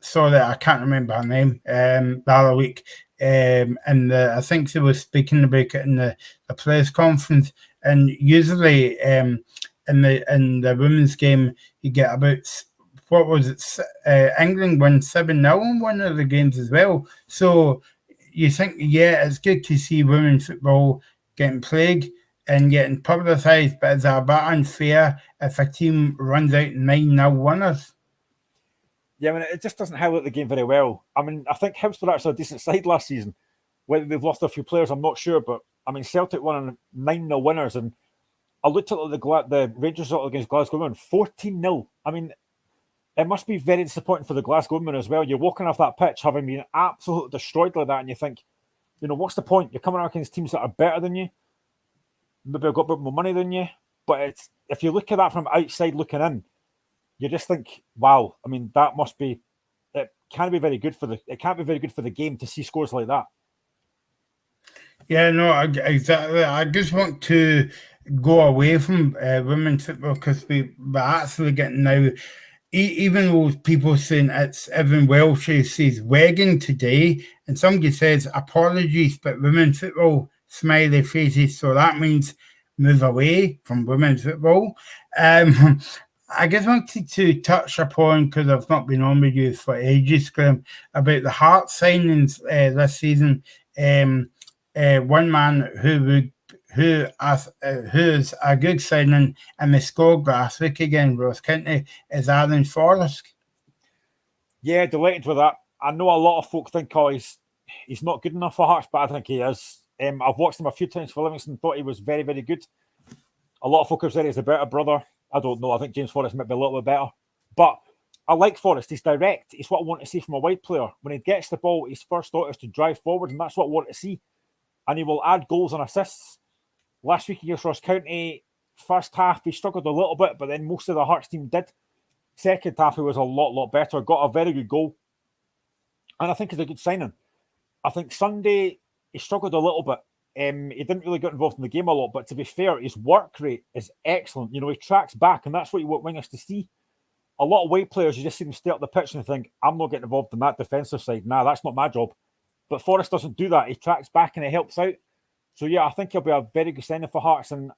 sorry, I can't remember her name, the other week, and I think she was speaking about it in the press conference. And usually, in the women's game, you get about, what was it? England won 7-0 in one of the games as well. So you think, yeah, it's good to see women's football getting played and getting publicised, but it's a bit unfair if a team runs out 9-0 winners. Yeah, I mean, it just doesn't highlight the game very well. I mean, I think Hibs were actually a decent side last season. Whether they've lost a few players, I'm not sure, but I mean, Celtic won 9-0 winners, and I looked at the Rangers result against Glasgow women, 14-0. I mean, it must be very disappointing for the Glasgow women as well. You're walking off that pitch having been absolutely destroyed like that, and you think, you know, what's the point? You're coming out against teams that are better than you, maybe have got a bit more money than you. But if you look at that from outside looking in, you just think, wow. I mean, that must be. It can't be very good for the game to see scores like that. Yeah, no, exactly. I just want to go away from women's football because we're actually getting now. Even though people saying it's Evan Welsh says Wigan today, and somebody says apologies, but women's football, smiley faces. So that means move away from women's football. I just wanted to touch upon, because I've not been on with you for ages, Graham, about the Hearts signings this season. One man who is a good signing and they scored last week again, Ross County, is Aaron Forrest. Yeah, delighted with that. I know a lot of folk think, he's not good enough for Hearts, but I think he is. I've watched him a few times for Livingston, thought he was very, very good. A lot of folk have said he's a better brother. I don't know. I think James Forrest might be a little bit better. But I like Forrest. He's direct. It's what I want to see from a wide player. When he gets the ball, his first thought is to drive forward, and that's what I want to see. And he will add goals and assists. Last week against Ross County, first half he struggled a little bit, but then most of the Hearts team did. Second half he was a lot better, got a very good goal, and I think it's a good signing. I think Sunday he struggled a little bit. He didn't really get involved in the game a lot, but to be fair, his work rate is excellent. He tracks back, and that's what you want wingers to see. A lot of away players, you just see them stay up the pitch and think, I'm not getting involved in that defensive side. Nah, that's not my job. But Forrest doesn't do that. He tracks back and it helps out. So, yeah, I think he'll be a very good signing for Hearts. And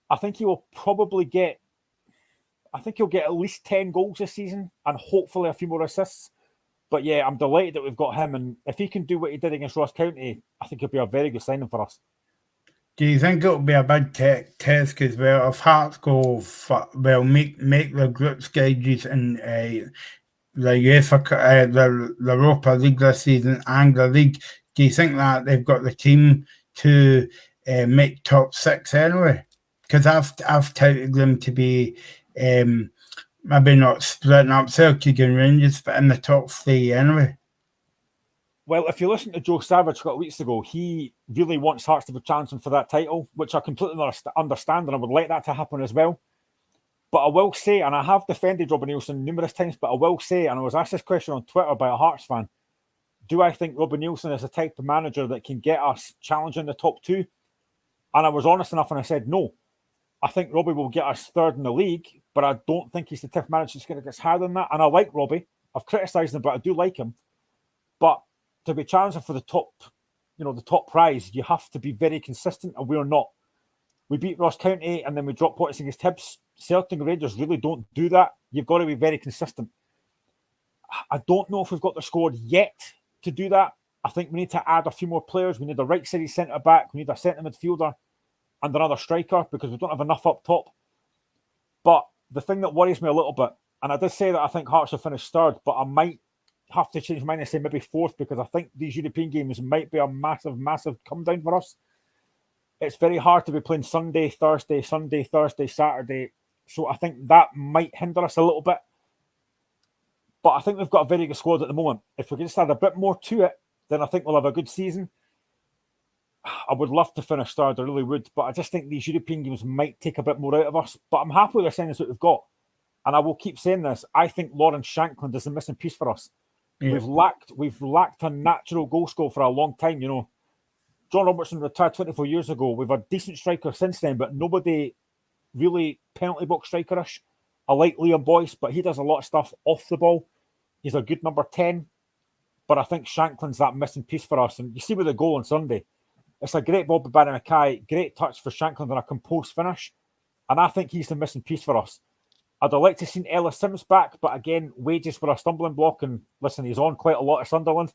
I think he will probably get, he'll get at least 10 goals this season and hopefully a few more assists. But, yeah, I'm delighted that we've got him. And if he can do what he did against Ross County, I think he'll be a very good signing for us. Do you think it'll be a big test as well if Hearts go make the group stages in the UEFA, the Europa League this season and the league? Do you think that they've got the team to make top 6 anyway? Because I've touted them to be maybe not splitting up Celtic and Rangers, but in the top 3 anyway. Well, if you listen to Joe Savage a couple of weeks ago, he really wants Hearts to be challenging for that title, which I completely understand, and I would like that to happen as well. But I will say, and I have defended Robbie Neilson numerous times, but I will say, and I was asked this question on Twitter by a Hearts fan, do I think Robbie Neilson is the type of manager that can get us challenging the top 2? And I was honest enough and I said no. I think Robbie will get us 3rd in the league, but I don't think he's the type of manager that's going to get us higher than that. And I like Robbie. I've criticised him, but I do like him. But to be challenging for the top, the top prize, you have to be very consistent, and we're not. We beat Ross County and then we dropped points against Hibs. Celtic and Rangers really don't do that. You've got to be very consistent. I don't know if we've got the squad yet to do that. I think we need to add a few more players. We need a right-sided centre-back. We need a centre midfielder and another striker because we don't have enough up top. But the thing that worries me a little bit, and I did say that I think Hearts will finish 3rd, but I might have to change my mind and say maybe 4th because I think these European games might be a massive come down for us. It's very hard to be playing Sunday, Thursday, Saturday. So I think that might hinder us a little bit. But I think we've got a very good squad at the moment. If we can just add a bit more to it, then I think we'll have a good season. I would love to finish 3rd, I really would. But I just think these European games might take a bit more out of us. But I'm happy with the signings that we've got. And I will keep saying this. I think Lawrence Shankland is the missing piece for us. Yeah. We've lacked a natural goal scorer for a long time, John Robertson retired 24 years ago. We've had decent striker since then, but nobody really penalty box strikerish. I like Liam Boyce, but he does a lot of stuff off the ball. He's a good number 10, but I think Shankland's that missing piece for us. And you see with the goal on Sunday, it's a great ball by Barry Mackay, great touch for Shankland and a composed finish. And I think he's the missing piece for us. I'd have liked to have seen Ellis Sims back, but again, wages were a stumbling block. And listen, he's on quite a lot of Sunderland.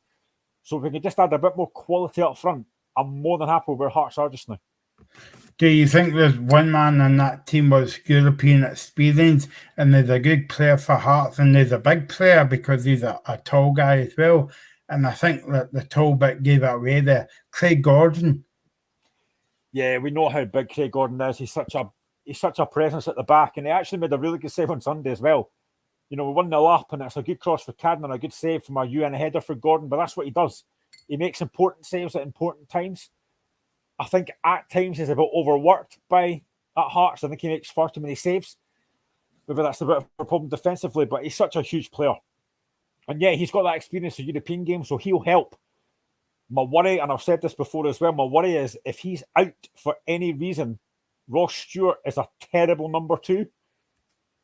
So if we can just add a bit more quality up front, I'm more than happy with where Hearts are just now. Do you think there's one man in that team with European experience and there's a good player for Hearts and there's a big player because he's a tall guy as well? And I think that the tall bit gave it away there. Craig Gordon. Yeah, we know how big Craig Gordon is. He's such a presence at the back, and he actually made a really good save on Sunday as well. We 1-0 up and it's a good cross for Cadman, a good save from a UN header for Gordon, but that's what he does. He makes important saves at important times. I think at times he's a bit overworked at Hearts. I think he makes far too many saves. Maybe that's a bit of a problem defensively, but he's such a huge player. And yeah, he's got that experience of European games, so he'll help. My worry, and I've said this before as well, my worry is if he's out for any reason, Ross Stewart is a terrible number 2.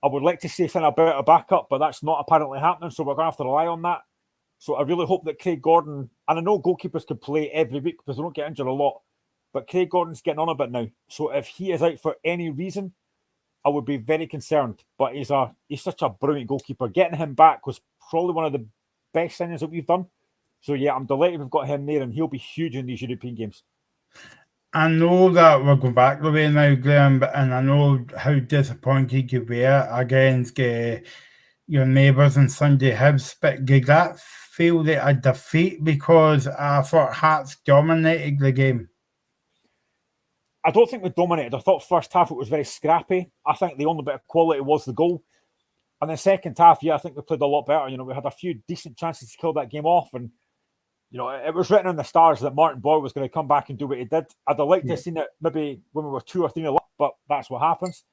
I would like to see Finn a better backup, but that's not apparently happening, so we're going to have to rely on that. So I really hope that Craig Gordon, and I know goalkeepers can play every week because they don't get injured a lot, but Craig Gordon's getting on a bit now. So if he is out for any reason, I would be very concerned. But he's such a brilliant goalkeeper. Getting him back was probably one of the best signings that we've done. So yeah, I'm delighted we've got him there, and he'll be huge in these European games. I know that we're going back the way now, Graham, and I know how disappointed you were against your neighbours on Sunday Hibs, but did that feel like a defeat because I thought Hearts dominated the game? I don't think we dominated. I thought first half it was very scrappy. I think the only bit of quality was the goal. And then second half, yeah, I think we played a lot better. We had a few decent chances to kill that game off. And, it was written in the stars that Martin Boyle was going to come back and do what he did. I'd have liked to have seen it maybe when we were 2 or 3 up. but that's what happens.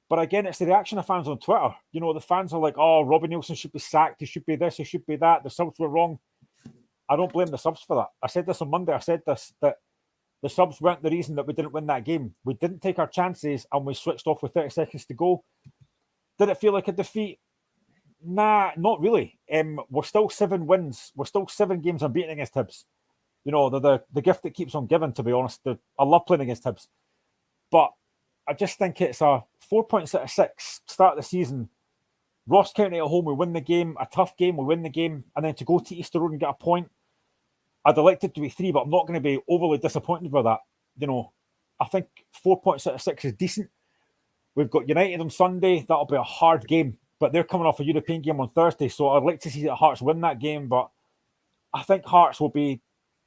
But again, it's the reaction of fans on Twitter. You know, the fans are like, oh, Robbie Neilson should be sacked. He should be this. He should be that. The subs were wrong. I don't blame the subs for that. I said this on Monday. I said this, that the subs weren't the reason that we didn't win that game. We didn't take our chances and we switched off with 30 seconds to go. Did it feel like a defeat? Nah, not really. We're still 7 wins. We're still 7 games unbeaten against Hibs. You know, the gift that keeps on giving, to be honest. I love playing against Hibs. But I just think it's a 4 points out of 6, start of the season. Ross County at home, we win the game. A tough game, we win the game. And then to go to Easter Road and get a point, I'd have liked it to be 3, but I'm not going to be overly disappointed with that. You know, I think 4 points out of 6 is decent. We've got United on Sunday. That'll be a hard game. But they're coming off a European game on Thursday, so I'd like to see that Hearts win that game. But I think Hearts will be,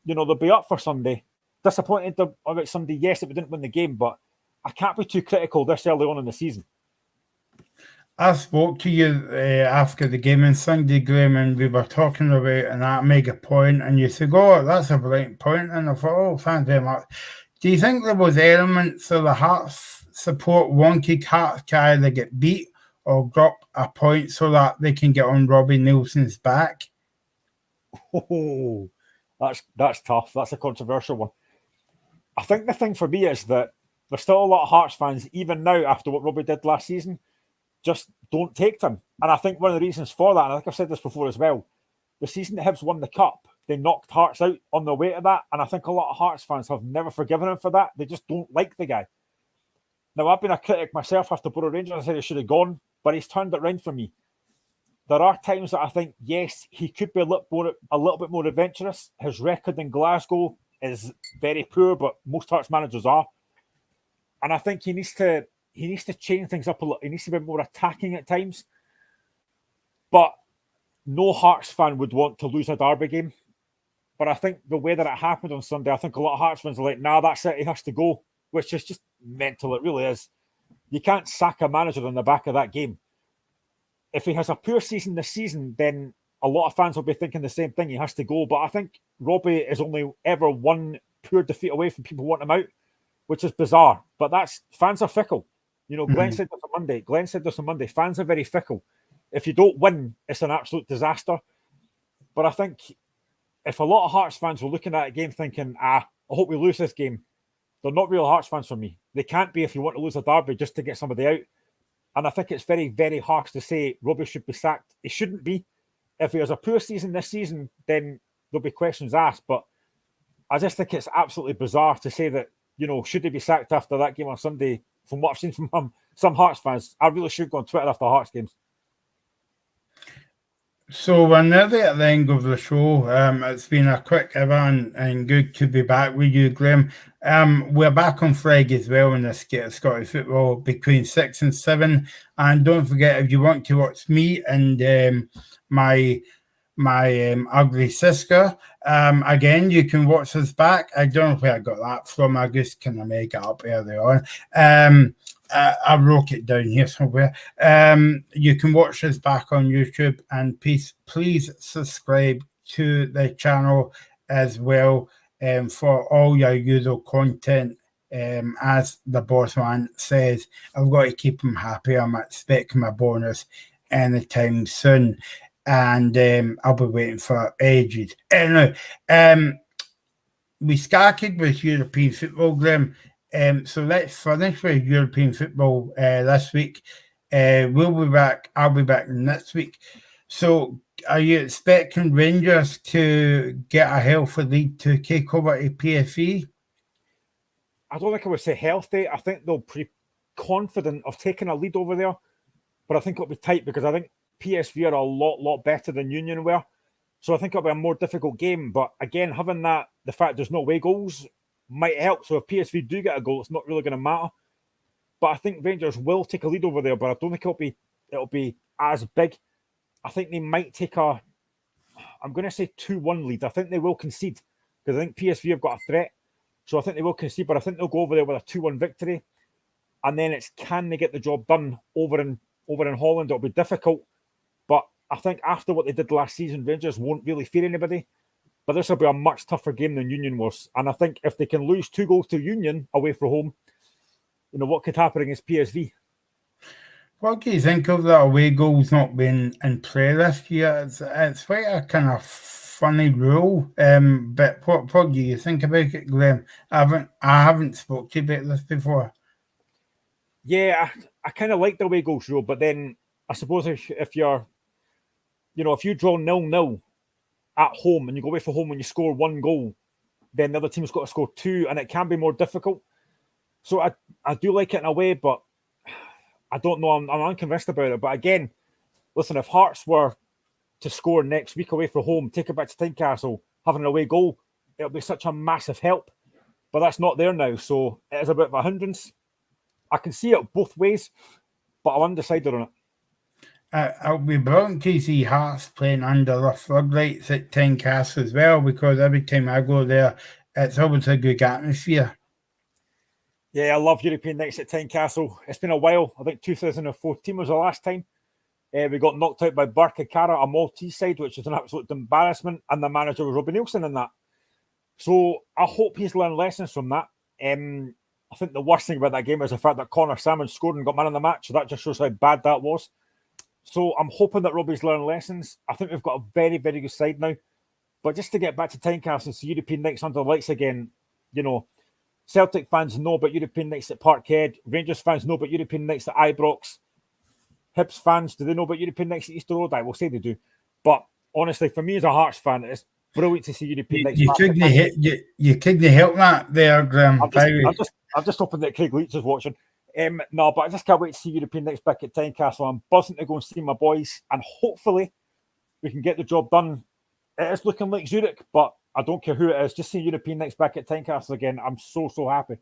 you know, they'll be up for Sunday. Disappointed about Sunday, yes, that we didn't win the game, but I can't be too critical this early on in the season. I spoke to you after the game on Sunday, Graham, and we were talking about and that mega point, and you said, oh, that's a brilliant point. And I thought, oh, thanks very much. Do you think there was elements of the Hearts support wanted Hearts to either get beat or drop a point so that they can get on Robbie Neilson's back? Oh, that's tough. That's a controversial one. I think the thing for me is that there's still a lot of Hearts fans, even now after what Robbie did last season, just don't take him. And I think one of the reasons for that, and I think I've said this before as well, the season that Hibs won the Cup, they knocked Hearts out on the way to that. And I think a lot of Hearts fans have never forgiven him for that. They just don't like the guy. Now, I've been a critic myself after Borough Rangers. I said he should have gone, but he's turned it round for me. There are times that I think, yes, he could be a little bit more adventurous. His record in Glasgow is very poor, but most Hearts managers are. And I think he needs to change things up a little. He needs to be more attacking at times. But no Hearts fan would want to lose a derby game. But I think the way that it happened on Sunday, I think a lot of Hearts fans are like, nah, that's it, he has to go, which is just mental. It really is. You can't sack a manager on the back of that game. If he has a poor season this season, then a lot of fans will be thinking the same thing. He has to go. But I think Robbie is only ever one poor defeat away from people wanting him out, which is bizarre. But fans are fickle. You know, Glenn said this on Monday. Fans are very fickle. If you don't win, it's an absolute disaster. But I think if a lot of Hearts fans were looking at a game thinking, I hope we lose this game, they're not real Hearts fans for me. They can't be if you want to lose a derby just to get somebody out. And I think it's very, very harsh to say Robbie should be sacked. He shouldn't be. If he has a poor season this season, then there'll be questions asked. But I just think it's absolutely bizarre to say that, you know, should he be sacked after that game on Sunday? From what I've seen from some Hearts fans, I really should go on Twitter after Hearts games. So we're nearly at the end of the show. It's been a quick event and good to be back with you, Graham. We're back on Friday as well in the Scottish football between 6 and 7. And don't forget, if you want to watch me and my ugly sister, again, you can watch us back. I don't know where I got that from. I just kind of make it up earlier on. I wrote it down here somewhere. You can watch us back on YouTube, and please subscribe to the channel as well for all your usual content. As the boss man says, I've got to keep him happy. I'm expecting my bonus anytime soon, and I'll be waiting for ages. Anyway, we started with European football, Graham. So let's finish with European football this week. We'll be back. I'll be back next week. So are you expecting Rangers to get a healthy lead to take over to PSV? I don't think I would say healthy. I think they'll be confident of taking a lead over there. But I think it'll be tight because I think PSV are a lot better than Union were. So I think it'll be a more difficult game. But again, having the fact there's no away goals might help. So if PSV do get a goal, it's not really going to matter. But I think Rangers will take a lead over there, but I don't think it'll be as big. I think they might take I'm going to say 2-1 lead. I think they will concede because I think PSV have got a threat. So I think they will concede, but I think they'll go over there with a 2-1 victory. And then it's can they get the job done over in Holland? It'll be difficult. But I think after what they did last season, Rangers won't really fear anybody. But this will be a much tougher game than Union was. And I think if they can lose 2 goals to Union away from home, what could happen against PSV. What do you think of the away goals not being in play this year? It's quite a kind of funny rule. But what do you think about it, Graham? I haven't spoke to you about this before. Yeah, I kind of like the away goals rule, but then I suppose if you're, if you draw 0-0 at home and you go away from home and you score one goal, then the other team's got to score two, and it can be more difficult. So I do like it in a way, but I don't know. I'm unconvinced about it. But again, listen, if Hearts were to score next week away from home, take it back to Tynecastle, having an away goal, it'll be such a massive help. But that's not there now, so it is a bit of a hindrance. I can see it both ways, but I'm undecided on it. It'll be brilliant to see Hearts playing under the floodlights at Tynecastle as well, because every time I go there, it's always a good atmosphere. Yeah, I love European nights at Tynecastle. It's been a while. I think 2014 was the last time. We got knocked out by Barcacara, a Maltese side, which is an absolute embarrassment, and the manager was Robbie Nielsen in that. So I hope he's learned lessons from that. I think the worst thing about that game is the fact that Connor Salmon scored and got man of the match. So that just shows how bad that was. So I'm hoping that Robbie's learned lessons. I think we've got a very, very good side now. But just to get back to Tynecastle and see European nights under the lights again, Celtic fans know about European nights at Parkhead. Rangers fans know about European nights at Ibrox. Hibs fans, do they know about European nights at Easter Road? I will say they do. But honestly, for me as a Hearts fan, it's brilliant to see European nights. You couldn't help that there, Graham. I'm just hoping that Craig Leach is watching. No, but I just can't wait to see European nights back at Tynecastle. I'm buzzing to go and see my boys, and hopefully we can get the job done. It is looking like Zurich, but I don't care who it is. Just seeing European nights back at Tynecastle again, I'm so happy.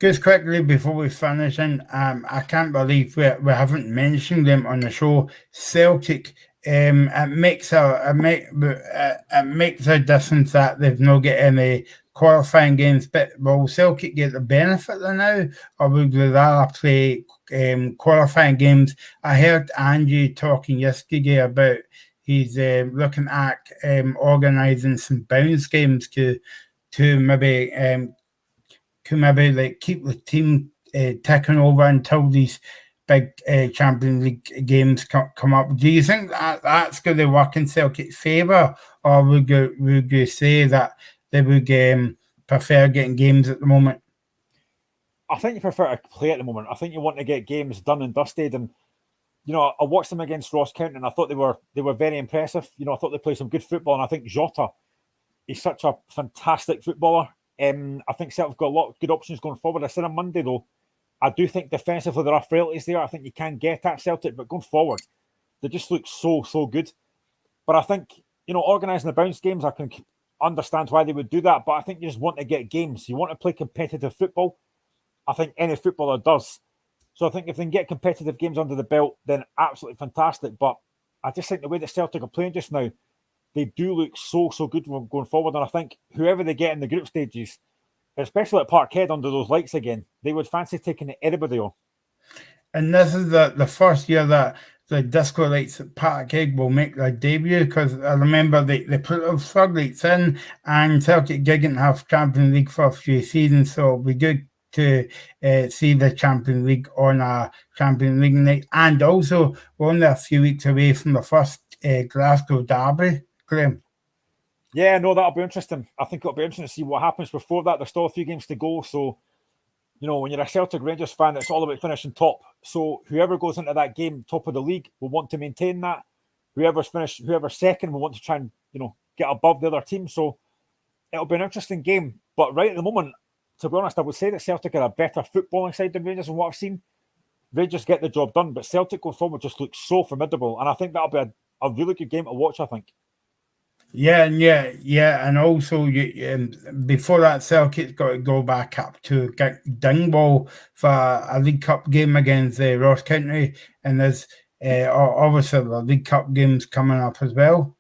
Just quickly before we finish, I can't believe we haven't mentioned them on the show. Celtic, it makes a difference that they've not got any qualifying games, but will Celtic get the benefit of now, or would they rather play qualifying games? I heard Andy talking yesterday about he's looking at organising some bounce games to maybe like keep the team ticking over until these big Champions League games come up. Do you think that's going to work in Celtic's favour, or would you say that they would prefer getting games at the moment? I think you prefer to play at the moment. I think you want to get games done and dusted. And I watched them against Ross County, and I thought they were very impressive. I thought they played some good football, and I think Jota is such a fantastic footballer. I think Celtic have got a lot of good options going forward. I said on Monday, though, I do think defensively there are frailties there. I think you can get at Celtic, but going forward, they just look so good. But I think, organising the bounce games, I can understand why they would do that. But I think you just want to get games. You want to play competitive football. I think any footballer does. So I think if they can get competitive games under the belt, then absolutely fantastic. But I just think the way that Celtic are playing just now, they do look so good going forward. And I think whoever they get in the group stages, especially at Parkhead under those lights again, they would fancy taking anybody on. And this is the first year that the disco lights at Parkhead will make their debut, because I remember they put those floodlights in, and Celtic didn't have Champions League for a few seasons, so it'll be good to see the Champions League on a Champions League night. And also, we're only a few weeks away from the first Glasgow derby, Graham. Yeah, no, that'll be interesting. I think it'll be interesting to see what happens before that. There's still a few games to go. So, when you're a Celtic Rangers fan, it's all about finishing top. So whoever goes into that game, top of the league, will want to maintain that. Whoever's second will want to try and, get above the other team. So it'll be an interesting game. But right at the moment, to be honest, I would say that Celtic are a better footballing side than Rangers from what I've seen. Rangers get the job done, but Celtic going forward just looks so formidable. And I think that'll be a really good game to watch, I think. Yeah, and also before that, Celtic's got to go back up to Dingwall for a League Cup game against Ross County, and there's obviously the League Cup games coming up as well.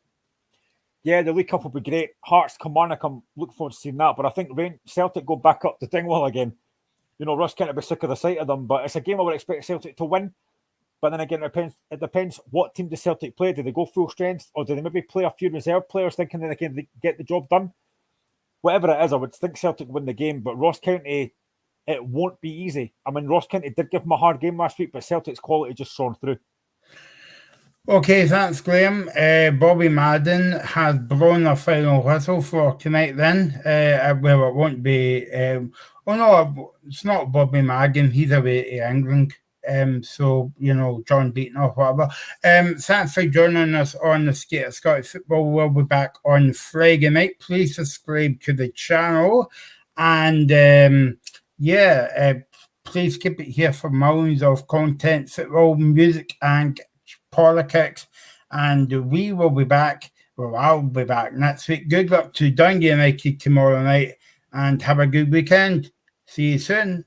Yeah, the League Cup will be great. Hearts, Kilmarnock, I'm looking forward to seeing that. But I think Celtic go back up to Dingwall again. Ross County will be sick of the sight of them, but it's a game I would expect Celtic to win. But then again, it depends what team does Celtic play. Do they go full strength, or do they maybe play a few reserve players thinking that they can get the job done? Whatever it is, I would think Celtic win the game. But Ross County, it won't be easy. I mean, Ross County did give them a hard game last week, but Celtic's quality just shone through. Okay, thanks, Graham. Bobby Madden has blown the final whistle for tonight then. Well, it won't be... oh, no, it's not Bobby Madden. He's away to England. So, John Beaton or whatever. Thanks for joining us on the Skate of Scottish Football. We'll be back on Friday night. Please subscribe to the channel. And, please keep it here for millions of content, football, music, and politics, and we will be back. Well, I'll be back next week. Good luck to Dundee United tomorrow night, and have a good weekend. See you soon.